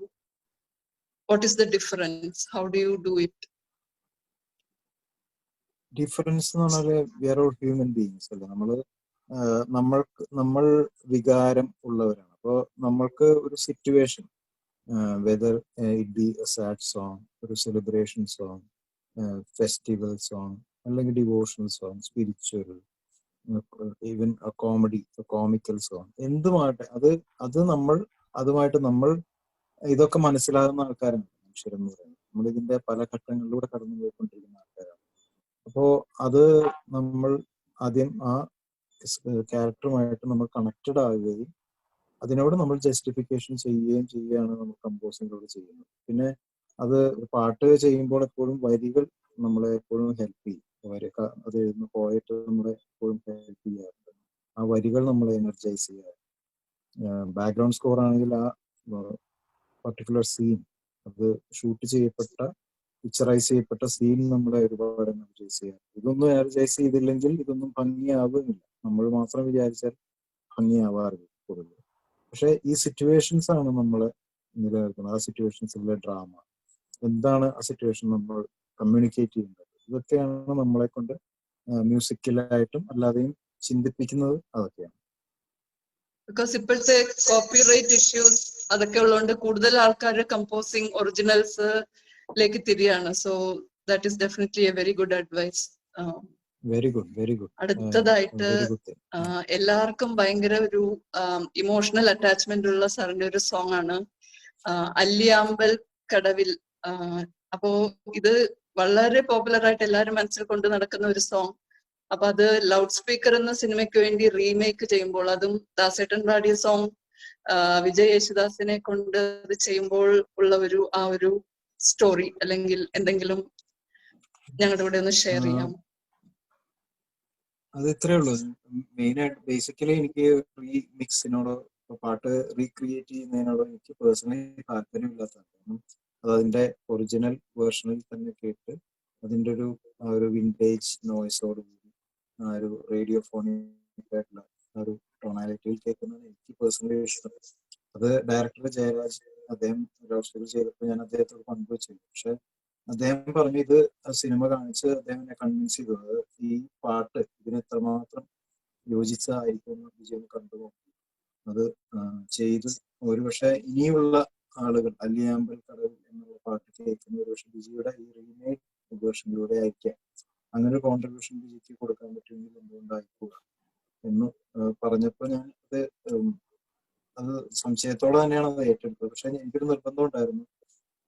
what is the difference? How do you do it? Difference എന്ന് പറഞ്ഞാല് we are all human beings അല്ലേ. നമ്മൾ വികാരം ഉള്ളവരാണ്. അപ്പോൾ നമ്മൾക്ക് ഒരു situation, whether it be a sad song, ഒരു സെലിബ്രേഷൻ സോങ്, ഫെസ്റ്റിവൽ സോങ്, അല്ലെങ്കിൽ devotional song, spiritual, even comedy, comical song, എന്തുമാട്ടെ അതുമായിട്ട് നമ്മൾ ഇതൊക്കെ മനസ്സിലാകുന്ന ആൾക്കാരാണ് മനുഷ്യരെന്ന് പറയുന്നത്. നമ്മളിതിന്റെ പല ഘട്ടങ്ങളിലൂടെ കടന്നു പോയിക്കൊണ്ടിരിക്കുന്ന ആൾക്കാരാണ്. അപ്പോ അത് നമ്മൾ ആദ്യം ആ ക്യാരക്ടറുമായിട്ട് നമ്മൾ കണക്റ്റഡ് ആവുകയും അതിനോട് നമ്മൾ ജസ്റ്റിഫിക്കേഷൻ ചെയ്യുകയാണ് നമ്മൾ കമ്പോസിങ്ങിലൂടെ ചെയ്യുന്നത്. പിന്നെ അത് പാട്ട് ചെയ്യുമ്പോൾ എപ്പോഴും വരികൾ നമ്മളെ എപ്പോഴും ഹെൽപ്പ് ചെയ്യും. അത് എഴുതുന്ന പോയിട്ട് നമ്മളെ എപ്പോഴും ഹെൽപ്പ് ചെയ്യാറുണ്ട്. ആ വരികൾ നമ്മളെ എനർജൈസ് ചെയ്യാറ്. ബാക്ക്ഗ്രൗണ്ട് സ്കോർ ആണെങ്കിൽ ആ പർട്ടിക്കുലർ സീൻ, അത് ഷൂട്ട് ചെയ്യപ്പെട്ട, പിക്ചറൈസ് ചെയ്യപ്പെട്ട സീൻ നമ്മളെ ഒരുപാട് എനർജൈസ് ചെയ്യാറ്. ഇതൊന്നും എനർജൈസ് ചെയ്തില്ലെങ്കിൽ ഇതൊന്നും ഭംഗിയാവുന്നില്ല. നമ്മൾ മാത്രം വിചാരിച്ചാൽ ഭംഗിയാവാറില്ല കൂടുതൽ. പക്ഷെ ഈ സിറ്റുവേഷൻസ് ആണ് നമ്മളെ നിലനിർത്തുന്നത്. ആ സിറ്റുവേഷൻസിലെ ഡ്രാമ എന്താണ്, ആ സിറ്റുവേഷൻ നമ്മൾ കമ്മ്യൂണിക്കേറ്റ് ചെയ്യുന്നത്, ഇതൊക്കെയാണ് നമ്മളെ കൊണ്ട് മ്യൂസിക്കലായിട്ടും അല്ലാതെയും ചിന്തിപ്പിക്കുന്നത്. അതൊക്കെയാണ്. ബിക്കോസ് ഇപ്പോഴത്തെ കോപ്പിറൈറ്റ് ഇഷ്യൂസ് അതൊക്കെ ഉള്ളതുകൊണ്ട് കൂടുതൽ ആൾക്കാർ കമ്പോസിങ് ഒറിജിനൽസിലേക്ക് തിരിയാണ്. So that is definitely a very good advice. Very good, very good. അടുത്തതായിട്ട് എല്ലാവർക്കും ഭയങ്കര ഒരു ഇമോഷണൽ അറ്റാച്ച്മെന്റ് ഉള്ള സാറിന്റെ ഒരു സോങ് ആണ് അല്ലിയാമ്പൽ കടവിൽ. അപ്പോ ഇത് വളരെ പോപ്പുലർ ആയിട്ട് എല്ലാവരും മനസ്സിൽ കൊണ്ട് നടക്കുന്ന ഒരു സോങ്. അപ്പൊ അത് ലൗഡ് സ്പീക്കർ എന്ന സിനിമയ്ക്ക് വേണ്ടി റീമേക്ക് ചെയ്യുമ്പോൾ, അതും ദാസേട്ടൻ പാടിയ സോങ് വിജയ് യേശുദാസിനെ കൊണ്ട് അത് ചെയ്യുമ്പോൾ ഉള്ള ആ ഒരു സ്റ്റോറി അല്ലെങ്കിൽ എന്തെങ്കിലും ഞങ്ങളുടെ കൂടെ ഒന്ന് ഷെയർ ചെയ്യാം. അത് ഇത്രേ ഉള്ളൂ. മെയിനായിട്ട് ബേസിക്കലി എനിക്ക് റീമിക്സിനോടോ പാട്ട് റീക്രിയേറ്റ് ചെയ്യുന്നതിനോടോ എനിക്ക് പേഴ്സണലി താല്പര്യമില്ലാത്തതാണ്. കാരണം അത് അതിന്റെ ഒറിജിനൽ വേർഷനിൽ തന്നെ കേട്ട് അതിന്റെ ഒരു വിൻറ്റേജ് നോയ്സോട് കൂടി ആ ഒരു റേഡിയോ ഫോണിക്കായിട്ടുള്ള ആ ഒരു ടോണാലിറ്റിയിൽ കേൾക്കുന്നത് എനിക്ക് പേഴ്സണലി ഇഷ്ടം. അത് ഡയറക്ടർ ജയരാജ്, അദ്ദേഹം ലവ് ചെയ്തപ്പോൾ ഞാൻ അദ്ദേഹത്തോട് പങ്കുവച്ചു. പക്ഷെ അദ്ദേഹം പറഞ്ഞു ഇത് സിനിമ കാണിച്ച് അദ്ദേഹം എന്നെ കൺവിൻസ് ചെയ്തത് ഈ പാട്ട് ഇതിന് എത്രമാത്രം യോജിച്ചതായിരിക്കും എന്ന് വിജയം കണ്ടു നോക്കി അത് ചെയ്ത് ഒരുപക്ഷെ ഇനിയുള്ള ആളുകൾ അല്ലിയാമ്പൽ കടവിൽ എന്നുള്ള പാട്ട് കേൾക്കുന്ന ഒരുപക്ഷെ വിജയുടെ ഈ റീമേക്ക് വേർഷനിലൂടെ ആയിരിക്കാം അങ്ങനെ ഒരു കോൺട്രിബ്യൂഷൻ ബിജിക്ക് കൊടുക്കാൻ പറ്റുമെങ്കിൽ എന്തുകൊണ്ടായിക്കൂടാ എന്ന് പറഞ്ഞപ്പോൾ ഞാൻ അത് സംശയത്തോടെ തന്നെയാണ് അത് ഏറ്റെടുത്തത്. പക്ഷെ എനിക്കൊരു നിർബന്ധം ഉണ്ടായിരുന്നു,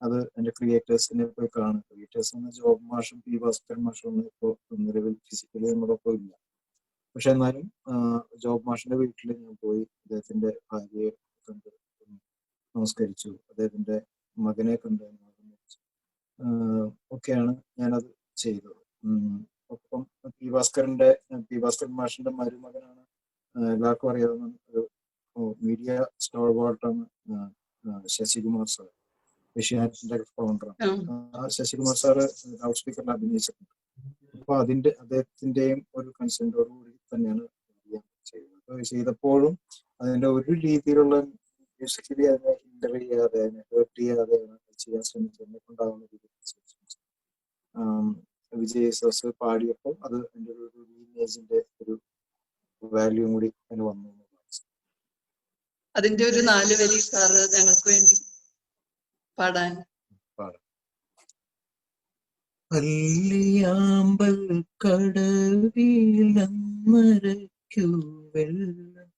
അത് എന്റെ ക്രിയേറ്റേഴ്സിനെ പോയി കാണും. ക്രിയേറ്റേഴ്സ് എന്ന ജോബ് മാഷും പി ഭാസ്കരൻ മാഷും ഒന്നും ഇപ്പോൾ നിലവിൽ ഫിസിക്കലി നമ്മളൊപ്പം ഇല്ല. പക്ഷെ എന്നാലും ജോബ് മാഷിന്റെ വീട്ടിൽ ഞാൻ പോയി അദ്ദേഹത്തിന്റെ ഭാര്യയെ കണ്ട് നമസ്കരിച്ചു, അദ്ദേഹത്തിന്റെ മകനെ കണ്ട് ഒക്കെയാണ് ഞാനത് ചെയ്തത്. ഒപ്പം പി ഭാസ്കരൻ മാഷിന്റെ മരുമകനാണ് എല്ലാവർക്കും അറിയാവുന്ന ഒരു മീഡിയ സ്റ്റാൾവാർട്ടാണ് ശശികുമാർ സാർ, ഏഷ്യാനെറ്റിന്റെ ഫൗണ്ടറാണ്. ശശികുമാർ സാറ് ലൗഡ് സ്പീക്കറിൽ അഭിനയിച്ചിട്ടുണ്ട്. അപ്പൊ അദ്ദേഹത്തിന്റെയും ഒരു കൺസെന്റോടുകൂടി തന്നെയാണ് ചെയ്തപ്പോഴും അതിന്റെ ഒരു രീതിയിലുള്ള മ്യൂസിക്കലി അതിനെ ഹിൻഡർ ചെയ്യാതെ അതിനെ ഹേർട്ട് ചെയ്യാതെയാണ് ചെയ്യാൻ ശ്രമിച്ചതിനെ കൊണ്ടാവുന്ന രീതിയിൽ വിജയ് യേശുദാസ് പാടിയപ്പോൾ അത് എൻ്റെ ഒരു ഇമേജിന്റെ ഒരു വാല്യൂ കൂടി അതിന് വന്നു. അതിന്റെ ഒരു 4 വരി സാറ് ഞങ്ങൾക്ക് വേണ്ടി പാടാൻ. അല്ലിയാമ്പൽ കടവിലമരയ്ക്കു വെള്ളം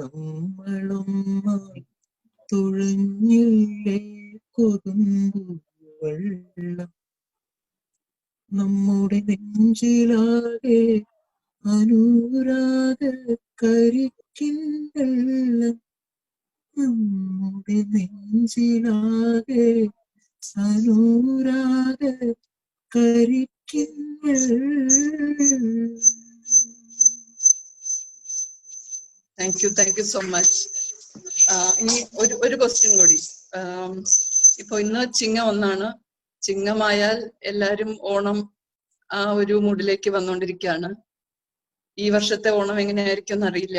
നമ്മളുമായി തുഴഞ്ഞില്ലേ കൊതുമ്പു വെള്ളം നമ്മുടെ നെഞ്ചിലാകെ അനുരാഗ കരിക്കിൻ വെള്ളം നമ്മുടെ നെഞ്ചിലാകെ അനുരാഗ കരിക്കിൻ വെള്ളം. Thank you so much. ഇനി ഒരു ക്വസ്റ്റ്യൻ കൂടി. ഇപ്പൊ ഇന്ന് ചിങ്ങം 1 ചിങ്ങമായാൽ എല്ലാരും ഓണം ആ ഒരു മൂഡിലേക്ക് വന്നുകൊണ്ടിരിക്കുകയാണ്. ഈ വർഷത്തെ ഓണം എങ്ങനെയായിരിക്കും എന്നറിയില്ല.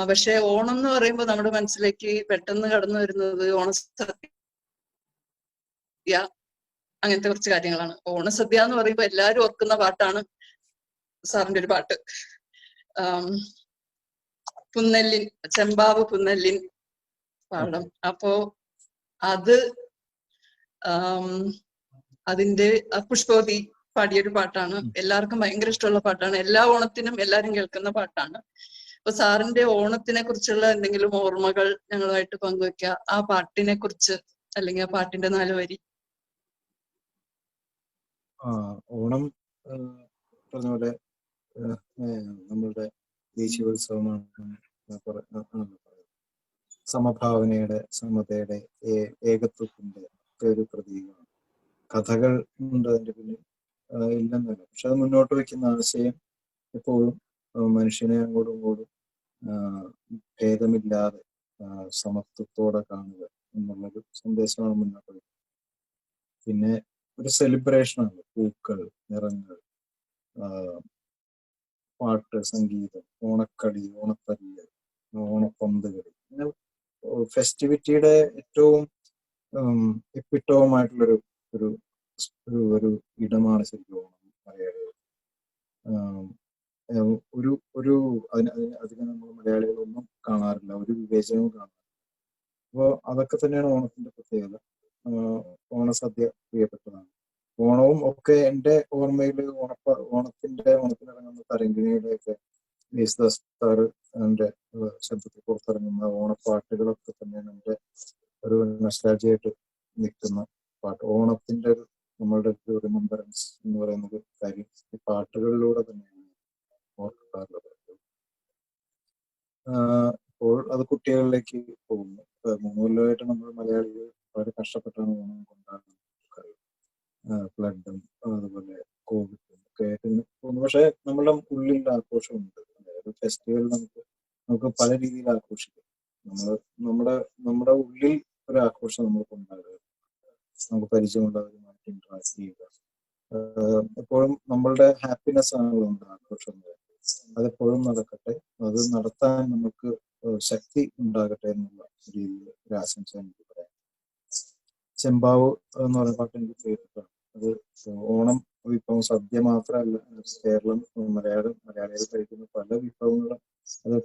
പക്ഷെ ഓണം എന്ന് പറയുമ്പോൾ നമ്മുടെ മനസ്സിലേക്ക് പെട്ടെന്ന് കടന്നു വരുന്നത് ഓണസദ്യ, അങ്ങനത്തെ കുറച്ച് കാര്യങ്ങളാണ്. ഓണസദ്യ എന്ന് പറയുമ്പോൾ എല്ലാരും ഓർക്കുന്ന പാട്ടാണ് സാറിന്റെ ഒരു പാട്ട്, പുന്നെല്ലിൻ ചെമ്പാവ് പുന്നെല്ലിൻ പാടം. അപ്പോ അതിന്റെ പുഷ്പവതി പാടിയൊരു പാട്ടാണ്. എല്ലാവർക്കും ഭയങ്കര ഇഷ്ടമുള്ള പാട്ടാണ്. എല്ലാ ഓണത്തിനും എല്ലാരും കേൾക്കുന്ന പാട്ടാണ്. അപ്പൊ സാറിന്റെ ഓണത്തിനെ കുറിച്ചുള്ള എന്തെങ്കിലും ഓർമ്മകൾ ഞങ്ങളുമായിട്ട് പങ്കുവെക്കുക, ആ പാട്ടിനെ കുറിച്ച്, അല്ലെങ്കിൽ ആ പാട്ടിന്റെ 4 വരി. ഓണം പറഞ്ഞ പോലെ നമ്മളുടെ ദേശീയോത്സവമാണ്. സമഭാവനയുടെ, സമതയുടെ, ഏകത്വത്തിന്റെ ഒക്കെ ഒരു പ്രതീകമാണ്. കഥകൾ ഉണ്ട് അതിന്റെ പിന്നിൽ, ഇല്ലെന്നല്ല. പക്ഷെ അത് മുന്നോട്ട് വെക്കുന്ന ആശയം എപ്പോഴും മനുഷ്യനെ അങ്ങോട്ടും ഇങ്ങോട്ടും ഭേദമില്ലാതെ സമത്വത്തോടെ കാണുക എന്നുള്ളൊരു സന്ദേശമാണ് മുന്നോട്ട് വെക്കുന്നത്. പിന്നെ ഒരു സെലിബ്രേഷനാണ്. പൂക്കൾ, നിറങ്ങൾ, പാട്ട്, സംഗീതം, ഓണക്കളി, ഓണത്തല്ല്, ഓണപ്പന്തുകളി, അങ്ങനെ ഫെസ്റ്റിവിറ്റിയുടെ ഏറ്റവും എപ്പിറ്റോമായിട്ടുള്ളൊരു ഒരു ഒരു ഇടമാണ് ശരിക്കും ഓണം മലയാളികൾ. അതിന് നമ്മൾ മലയാളികളൊന്നും കാണാറില്ല, ഒരു വിവേചനവും കാണാറില്ല. അപ്പോൾ അതൊക്കെ തന്നെയാണ് ഓണത്തിന്റെ പ്രത്യേകത. ഓണസദ്യ പ്രിയപ്പെട്ടതാണ്. ഓണവും ഒക്കെ എൻ്റെ ഓർമ്മയിൽ ഓണത്തിനിറങ്ങുന്ന തരംഗിണിയുടെ ഒക്കെ യേശുദാസ് സാറ് എൻ്റെ ശബ്ദത്തിൽ പുറത്തിറങ്ങുന്ന ഓണപ്പാട്ടുകളൊക്കെ തന്നെയാണ് എൻ്റെ ഒരു നൊസ്റ്റാൾജിയായിട്ട് നിൽക്കുന്ന പാട്ട്. ഓണത്തിന്റെ നമ്മളുടെ ഒരു റിമംബറൻസ് എന്ന് പറയുന്ന ഒരു കാര്യം ഈ പാട്ടുകളിലൂടെ തന്നെയാണ് ഓർക്കാറുള്ളത്. ഇപ്പോൾ അത് കുട്ടികളിലേക്ക് പോകുന്നു. 3 കൊല്ലമായിട്ട് നമ്മൾ മലയാളികൾ വളരെ കഷ്ടപ്പെട്ടാണ് ഓണം കൊണ്ടാടുന്നത്. ഫ്ലഡും അതുപോലെ കോവിഡും ഒക്കെ ആയിട്ട് പോകുന്നു. പക്ഷെ നമ്മളുടെ ഉള്ളിൽ ആഘോഷമുണ്ട്. അതായത് ഫെസ്റ്റിവൽ നമുക്ക് പല രീതിയിൽ ആഘോഷിക്കാം. നമ്മുടെ ഉള്ളിൽ ഒരു ആഘോഷം നമ്മൾ കൊണ്ടാടുക, നമുക്ക് പരിചയമുള്ളവരുമായിട്ട് ഇന്ററാക്ട് ചെയ്യുക. എപ്പോഴും നമ്മളുടെ ഹാപ്പിനെസ് ആണല്ലോ നമ്മുടെ ആഘോഷം. അതെപ്പോഴും നടക്കട്ടെ, അത് നടത്താൻ നമുക്ക് ശക്തി ഉണ്ടാകട്ടെ എന്നുള്ള രീതിയിൽ ഒരു ആശംസ എനിക്ക് പറയാം. ചെമ്പാവ് എന്ന് പറയുന്ന പാട്ട് എനിക്ക് പ്രിയപ്പെട്ടതാണ്. അത് ഓണം വിഭവം സദ്യ മാത്രമല്ല, കേരളം മലയാളികൾ കഴിക്കുന്ന പല വിഭവങ്ങളും അത്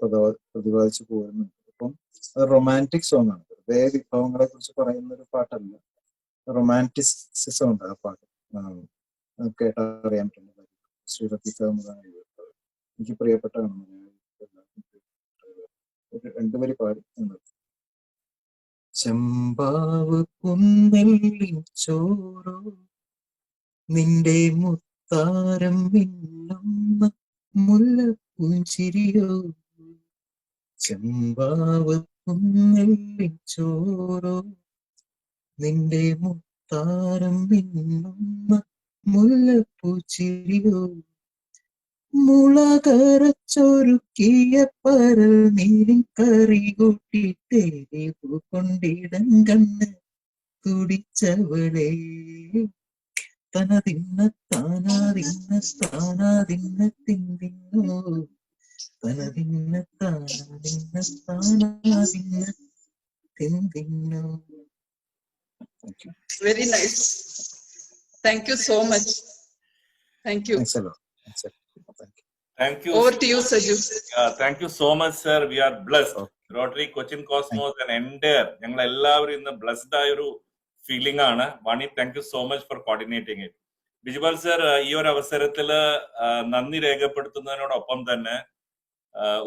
പ്രതിപാദിച്ചു പോരുന്നുണ്ട്. അപ്പം അത് റൊമാൻറ്റിക് സോങ് ആണ്. വെറുതെ വിഭവങ്ങളെ കുറിച്ച് പറയുന്ന ഒരു പാട്ടല്ല, റൊമാൻറ്റിസിസം ഉണ്ട് ആ പാട്ട്. കേട്ടറിയാൻ പറ്റുന്ന ശ്രീ റഫീഖ എന്നതാണ് എഴുതിയിട്ടുള്ളത്. എനിക്ക് പ്രിയപ്പെട്ടതാണ്. ഒരു രണ്ടുപേര് പാടി എന്നത്. ചെമ്പാവ് പുന്നെല്ലിൻ ചോറോ നിന്റെ മുത്താരം മിന്നുന്ന മുല്ലപ്പൂഞ്ചിരിയോ, ചെമ്പാവ് പുന്നെല്ലിൻ ചോറോ നിന്റെ മുത്താരം മിന്നുന്ന മുല്ലപ്പൂച്ചിരിയോ, മുളകരച്ചൊരുക്കിയ പരൽ നീരിൻ കറി കൂട്ടിട്ടേരിവു കൊണ്ടിടം കണ്ണ് തുടിച്ചവളെ, തനതിന്ന താനാതിന്ന താനാതിന്ന തിന്തിന്നോ, തനതിന്ന താനാതിന്ന താനാതിന്ന തിന്തിന്നോ. Very nice. Thank you so much. Thank you. Thanks a lot. Thanks a lot. Thank you. Over to you, Saju. Thank you so much, sir. We are blessed. Rotary Cochin Cosmos and entire ഞങ്ങൾ എല്ലാവരും ഇന്ന് blessed ആയ ഒരു feeling ആണ്. Vani, thank you so much for coordinating it. Bijupal sir, ഈ ഒരു അവസരത്തില് നന്ദി രേഖപ്പെടുത്തുന്നതിനോടൊപ്പം തന്നെ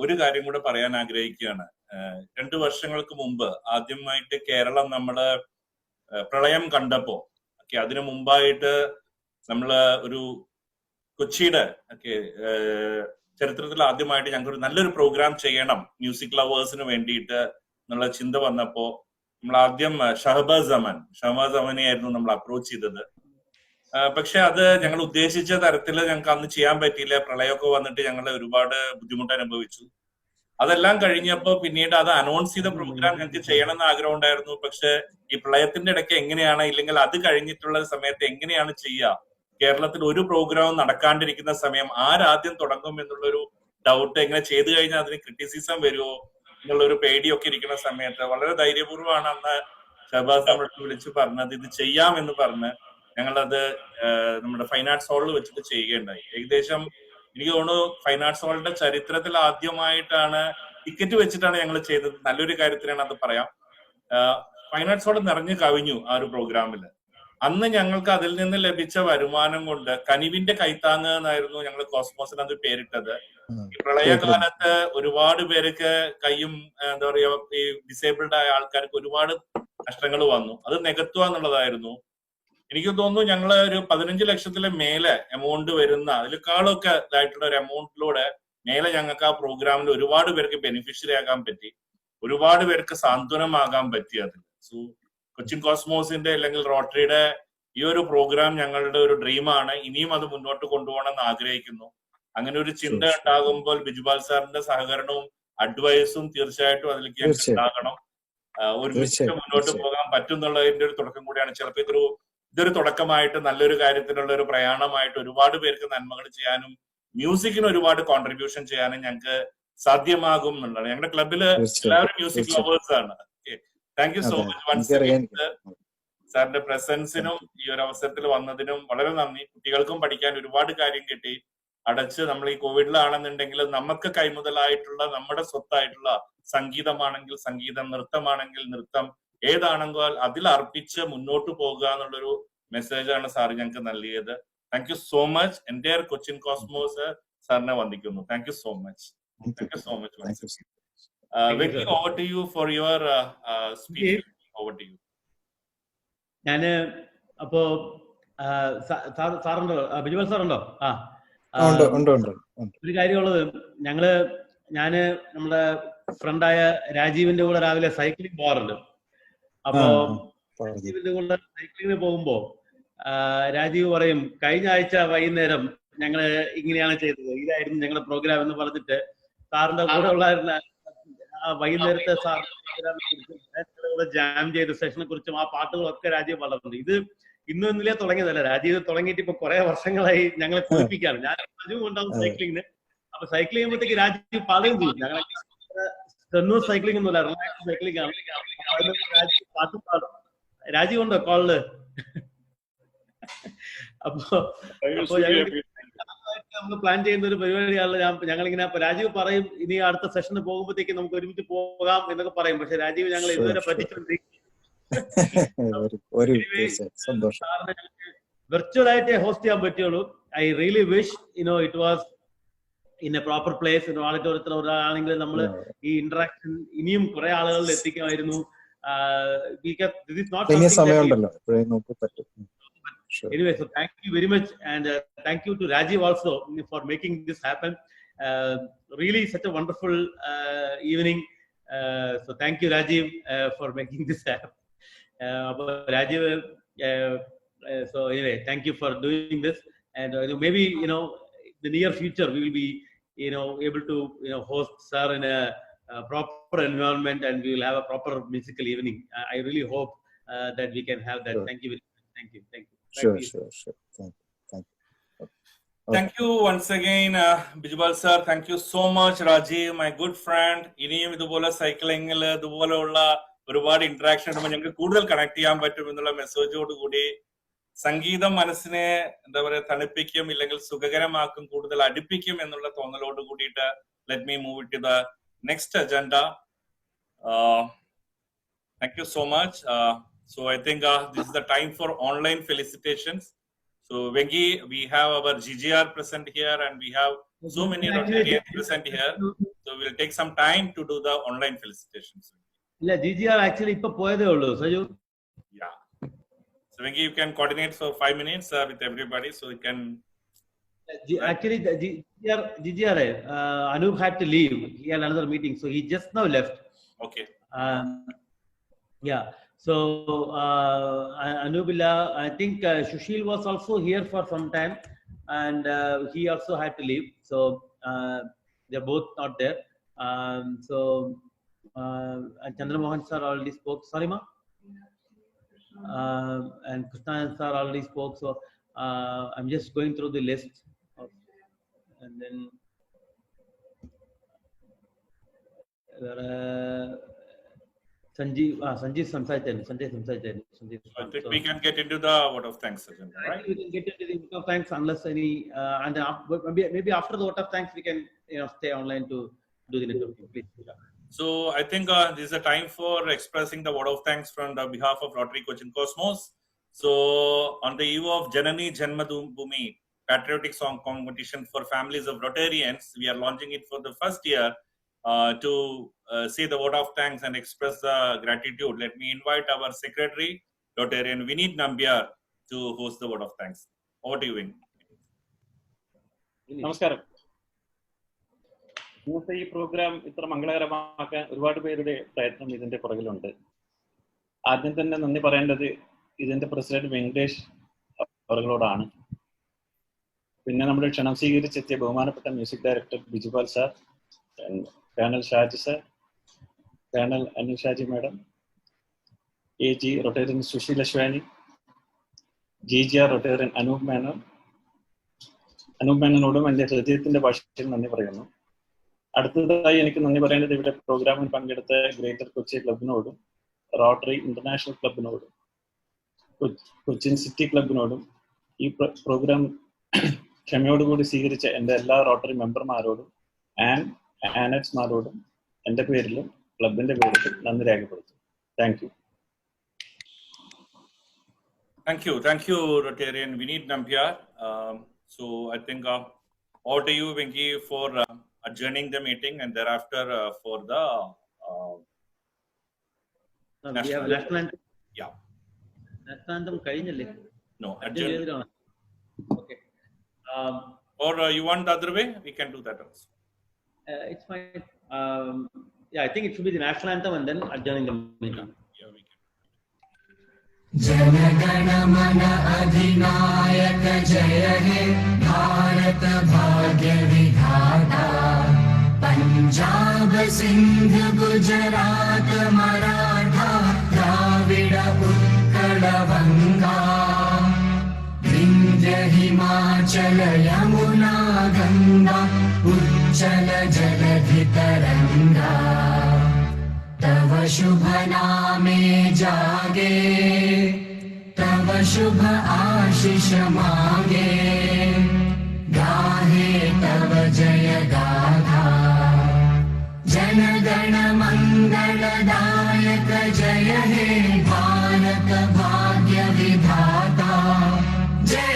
ഒരു കാര്യം കൂടെ പറയാൻ ആഗ്രഹിക്കുകയാണ്. 2 വർഷങ്ങൾക്ക് മുമ്പ് ആദ്യമായിട്ട് കേരളം നമ്മള് പ്രളയം കണ്ടപ്പോ അതിനു മുമ്പായിട്ട് നമ്മള് ഒരു കൊച്ചിയുടെ ചരിത്രത്തിൽ ആദ്യമായിട്ട് ഞങ്ങൾക്ക് നല്ലൊരു പ്രോഗ്രാം ചെയ്യണം മ്യൂസിക് ലവേഴ്സിന് വേണ്ടിയിട്ട് എന്നുള്ള ചിന്ത വന്നപ്പോ നമ്മൾ ആദ്യം ഷഹബാസ് അമനെയായിരുന്നു നമ്മൾ അപ്രോച്ച് ചെയ്തത്. പക്ഷെ അത് ഞങ്ങൾ ഉദ്ദേശിച്ച തരത്തിൽ ഞങ്ങൾക്ക് അന്ന് ചെയ്യാൻ പറ്റിയില്ല. പ്രളയമൊക്കെ വന്നിട്ട് ഞങ്ങൾ ഒരുപാട് ബുദ്ധിമുട്ട് അനുഭവിച്ചു. അതെല്ലാം കഴിഞ്ഞപ്പോ പിന്നീട് അത് അനൗൺസ് ചെയ്ത പ്രോഗ്രാം ഞങ്ങൾക്ക് ചെയ്യണമെന്ന് ആഗ്രഹം ഉണ്ടായിരുന്നു. പക്ഷെ ഈ പ്രളയത്തിന്റെ ഇടയ്ക്ക് എങ്ങനെയാണ്, ഇല്ലെങ്കിൽ അത് കഴിഞ്ഞിട്ടുള്ള സമയത്ത് എങ്ങനെയാണ് ചെയ്യുക, കേരളത്തിൽ ഒരു പ്രോഗ്രാമും നടക്കാണ്ടിരിക്കുന്ന സമയം ആരാദ്യം തുടങ്ങും എന്നുള്ളൊരു ഡൗട്ട്, എങ്ങനെ ചെയ്തു കഴിഞ്ഞാൽ അതിന് ക്രിറ്റിസിസം വരുമോ എന്നുള്ളൊരു പേടിയൊക്കെ ഇരിക്കുന്ന സമയത്ത് വളരെ ധൈര്യപൂർവ്വമാണ് അന്ന് ഷഹബാസ് നമ്മളെ വിളിച്ച് പറഞ്ഞത് ഇത് ചെയ്യാം എന്ന് പറഞ്ഞ് ഞങ്ങളത് നമ്മുടെ ഫൈൻ ആർട്സ് ഹാളിൽ വെച്ചിട്ട് ചെയ്യുകയുണ്ടായി. ഏകദേശം എനിക്ക് തോന്നുന്നു ഫൈൻ ആർട്സ് ഹാളിന്റെ ചരിത്രത്തിൽ ആദ്യമായിട്ടാണ് ടിക്കറ്റ് വെച്ചിട്ടാണ് ഞങ്ങൾ ചെയ്തത്. നല്ലൊരു കാര്യത്തിനാണ് അത് പറയാം. ഫൈൻ ആർട്സ് ഹാൾ നിറഞ്ഞു കവിഞ്ഞു ആ ഒരു പ്രോഗ്രാമിൽ. അന്ന് ഞങ്ങൾക്ക് അതിൽ നിന്ന് ലഭിച്ച വരുമാനം കൊണ്ട് കനിവിന്റെ കൈത്താങ്ങ് എന്നായിരുന്നു ഞങ്ങൾ കോസ്മോസിന് അത് പേരിട്ടത്. ഈ പ്രളയകാലത്ത് ഒരുപാട് പേർക്ക് കൈയും എന്താ പറയാ ഈ ഡിസേബിൾഡ് ആയ ആൾക്കാർക്ക് ഒരുപാട് നഷ്ടങ്ങൾ വന്നു. അത് നികത്തുക എന്നുള്ളതായിരുന്നു. എനിക്ക് തോന്നുന്നു ഞങ്ങള് ഒരു 15 ലക്ഷത്തിലെ മേലെ എമൗണ്ട് വരുന്ന അതിലേക്കാളൊക്കെ ഇതായിട്ടുള്ള ഒരു എമൗണ്ടിലൂടെ മേലെ ഞങ്ങൾക്ക് ആ പ്രോഗ്രാമിൽ ഒരുപാട് പേർക്ക് ബെനിഫിഷ്യറി ആകാൻ പറ്റി, ഒരുപാട് പേർക്ക് സാന്ത്വനമാകാൻ പറ്റി. അതിൽ കൊച്ചിൻ കോസ്മോസിന്റെ അല്ലെങ്കിൽ റോട്ടറിയുടെ ഈ ഒരു പ്രോഗ്രാം ഞങ്ങളുടെ ഒരു ഡ്രീമാണ്. ഇനിയും അത് മുന്നോട്ട് കൊണ്ടുപോകണം എന്ന് ആഗ്രഹിക്കുന്നു. അങ്ങനെ ഒരു ചിന്ത ഉണ്ടാകുമ്പോൾ ബിജുപാൽ സാറിന്റെ സഹകരണവും അഡ്വൈസും തീർച്ചയായിട്ടും അതിലേക്ക് ഞങ്ങൾക്ക് ഉണ്ടാകണം. ഒരുമിച്ച് മുന്നോട്ട് പോകാൻ പറ്റും എന്നുള്ളതിന്റെ ഒരു തുടക്കം കൂടിയാണ്. ചിലപ്പോൾ ഇതൊരു തുടക്കമായിട്ട് നല്ലൊരു കാര്യത്തിനുള്ള ഒരു പ്രയാണമായിട്ട് ഒരുപാട് പേർക്ക് നന്മകൾ ചെയ്യാനും മ്യൂസിക്കിന് ഒരുപാട് കോൺട്രിബ്യൂഷൻ ചെയ്യാനും ഞങ്ങൾക്ക് സാധ്യമാകും എന്നുള്ളതാണ്. ഞങ്ങളുടെ ക്ലബില് എല്ലാവരും മ്യൂസിക് ലവേഴ്സ് ആണ്. Thank you so much once again സാറിന്റെ പ്രസൻസിനും ഈ ഒരു അവസരത്തിൽ വന്നതിനും വളരെ നന്ദി. കുട്ടികൾക്കും പഠിക്കാൻ ഒരുപാട് കാര്യം കിട്ടി. അടച്ച് നമ്മൾ ഈ കോവിഡിലാണെന്നുണ്ടെങ്കിൽ നമുക്ക് കൈമുതലായിട്ടുള്ള നമ്മുടെ സ്വത്തായിട്ടുള്ള സംഗീതമാണെങ്കിൽ സംഗീതം, നൃത്തമാണെങ്കിൽ നൃത്തം, ഏതാണെങ്കിൽ അതിൽ അർപ്പിച്ച് മുന്നോട്ട് പോകുക എന്നുള്ളൊരു മെസ്സേജാണ് സാർ ഞങ്ങൾക്ക് നൽകിയത്. Thank you so much. Entire Cochin cosmos സാറിനെ വന്ദിക്കുന്നു. Thank you so much. Thank you so much. Vicky, over to you for your speech. Over to you. ഞാന് അപ്പോ സാറുണ്ടോ, ബിജുപാൽ സാറുണ്ടോ? ഒരു കാര്യമുള്ളത്, ഞാന് നമ്മുടെ ഫ്രണ്ടായ രാജീവിന്റെ കൂടെ രാവിലെ സൈക്ലിംഗ് പോകാറുണ്ട്. അപ്പോ രാജീവിന്റെ കൂടെ സൈക്ലിങ്ങിന് പോകുമ്പോ രാജീവ് പറയും, കഴിഞ്ഞ ആഴ്ച വൈകുന്നേരം ഞങ്ങള് ഇങ്ങനെയാണ് ചെയ്തത്, ഇതായിരുന്നു ഞങ്ങളുടെ പ്രോഗ്രാം എന്ന് പറഞ്ഞിട്ട് സാറിന്റെ കൂടെ ഉള്ള വൈകുന്നേരത്തെ സാറിനെ ജാം ചെയ്ത സെഷനെ കുറിച്ചും ആ പാട്ടുകളൊക്കെ രാജീവ് വളർന്നു. ഇത് ഇന്നും ഇന്നലെ തുടങ്ങിയതല്ല, രാജീവ് തുടങ്ങിയിട്ട് ഇപ്പൊ കുറെ വർഷങ്ങളായി ഞങ്ങളെ കുളിപ്പിക്കാണ്. ഞാൻ രാജീവ് ഉണ്ടാവും സൈക്ലിങ്ങിന്. അപ്പൊ സൈക്കിൾ ചെയ്യുമ്പോഴത്തേക്ക് രാജീവ് പാടുകയും ചെയ്യും. ഞങ്ങൾ സൈക്ലിംഗ് ഒന്നുമില്ല, റിലാക്സ് സൈക്ലിംഗ് ആണ്. രാജീവ് പാട്ട് പാടും. രാജീവ് ഉണ്ടോ കോളില്? അപ്പൊ നമ്മൾ പ്ലാൻ ചെയ്യുന്ന ഒരു പരിപാടിയാണ്. ഞങ്ങളിങ്ങനെ രാജീവ് പറയും ഇനി അടുത്ത സെഷന് പോകുമ്പോഴത്തേക്ക് നമുക്ക് ഒരുമിച്ച് പോകാം എന്നൊക്കെ പറയും. പക്ഷെ രാജീവ് ഞങ്ങൾ ഇതുവരെ പറ്റിച്ചോണ്ടിരിക്കും. virtual host ചെയ്യാൻ പറ്റുള്ളൂ. I really wish it was in a proper place. Auditorium ഒരാളാണെങ്കിൽ നമ്മൾ ഈ interaction ഇനിയും കുറെ ആളുകളിൽ എത്തിക്കാമായിരുന്നു. Because this is not ഇനി something സമയമുണ്ടല്ലോ എപ്പോഴേ നോക്കി പറ്റും. Anyway, so thank you very much, and thank you to Rajiv also for making this happen. Really such a wonderful evening. So thank you, Rajiv, for making this happen. Rajiv, so anyway, thank you for doing this, and maybe the near future we will be able to host sir in a proper environment, and we will have a proper musical evening. I really hope that we can have that. Sure. Thank you very much. Thank you. Sure. Thank you once again, Bijibal sir. Thank you so much, Rajiv, my good friend. ഇനിയും ഇതുപോലെ സൈക്ലിംഗിൽ ഇതുപോലെയുള്ള ഒരുപാട് interaction ഇടുമ്പോൾ ഞങ്ങൾക്ക് കൂടുതൽ connect ചെയ്യാൻ പറ്റും എന്നുള്ള മെസ്സേജോട് കൂടി സംഗീതം മനസ്സിനെ എന്താ പറയുക തണുപ്പിക്കും, ഇല്ലെങ്കിൽ സുഖകരമാക്കും, കൂടുതൽ അടുപ്പിക്കും എന്നുള്ള തോന്നലോട് കൂടിയിട്ട് let me move to the next agenda. Thank you so much. So I think this is the time for online felicitations. So Vengi, we have our GGR present here, and we have so many Rotarians present here. So we'll take some time to do the online felicitations. Yeah, GGR actually ipo poyade ullu. Saju. Yeah. So Vengi, you can coordinate for 5 minutes with everybody, so you can. Actually, the GGR, Anup had to leave. He had another meeting, so he just now left. Okay. Yeah. So Anubila, I think Sushil was also here for some time, and he also had to leave. So they're both not there. So Chandra Mohan sir already spoke. Sorry, ma. And Krishna sir already spoke. So I'm just going through the list, and then. Sanjeev Samsaitan. I think we can get into the vote of thanks agenda, right? We can get into the vote of thanks unless any, and maybe after the vote of thanks we can stay online to do the networking. Please. So I think this is a time for expressing the vote of thanks from the behalf of Rotary Cochin Cosmos. So on the eve of Janani Janmabhoomi patriotic song competition for families of Rotarians, we are launching it for the first year. To say the vote of thanks and express the gratitude, let me invite our secretary, Rotarian Vineet Nambiar, to host the vote of thanks. Over to you, Vin. നമസ്കാരം. ഇന്നത്തെ ഈ programme ഇത്ര മംഗളകരമാക്കാൻ ഒരുപാട് പേരുടെ പ്രയത്നം ഇതിന്റെ പുറകിലുണ്ട്. ആദ്യം തന്നെ നന്ദി പറയേണ്ടത് ഇതിന്റെ പ്രസിഡന്റ് വെങ്കടേഷ് അവர்களോടാണ്. പിന്നെ നമ്മുടെ ക്ഷണം സ്വീകരിച്ചെത്തിയ ബഹുമാനപ്പെട്ട music director Bijupal sir, Colonel Shaji sir, Colonel Anu Shaji madam, AG Rotarian Sushil Ashwani, GGR Rotarian Anup Menon. Anup Menonodum and the ഹൃദയത്തിന്റെ ഭാഷയിൽ നന്ദി പറയുന്നു. അടുത്തതായി എനിക്ക് നന്ദി പറയേണ്ടത് ഇവിടെ പ്രോഗ്രാമിൽ പങ്കെടുത്ത ഗ്രേറ്റർ കൊച്ചി ക്ലബിനോടും റോട്ടറി ഇന്റർനാഷണൽ ക്ലബിനോടും കൊച്ചിൻ സിറ്റി ക്ലബിനോടും ഈ പ്രോഗ്രാം ക്ഷമയോടുകൂടി സ്വീകരിച്ച എൻ്റെ എല്ലാ റോട്ടറി മെമ്പർമാരോടും ആനറ്റ്സ്മാരോടും എൻ്റെ പേരിലും ക്ലബിന്റെ പേരിലും നന്ദി രേഖപ്പെടുത്തും. Thank you. Thank you, Rotarian Vineet Nambiar. So I think over to you, Venki, for adjourning the meeting, and thereafter for the national anthem. Yeah. National anthem കഴിഞ്ഞല്ലേ? No, adjourn. Okay. Or you want the other way? We can do that also. It's fine. Yeah, I think it should be the national anthem and then adjourning the meeting. Yeah, we can. Jana Gana मन अधिनायक जय हे भारत भाग्य विधाता पंजाब सिंध गुजरात मराठा द्राविड उत्कल बंगा विंध्य हिमाचल यमुना गंगा उच्चल जलधि तरंगा तव शुभ नामे जागे तव शुभ आशीष मांगे गाहे तव जय गाथा जन गण मंगलदायक जय हे भारत भाग्य विधाता जय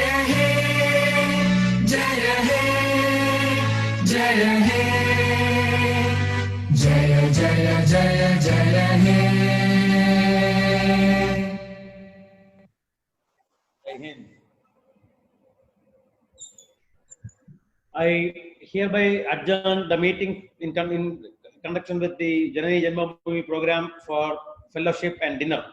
I hereby adjourn the meeting in connection with the Janani Janmabhoomi program for fellowship and dinner.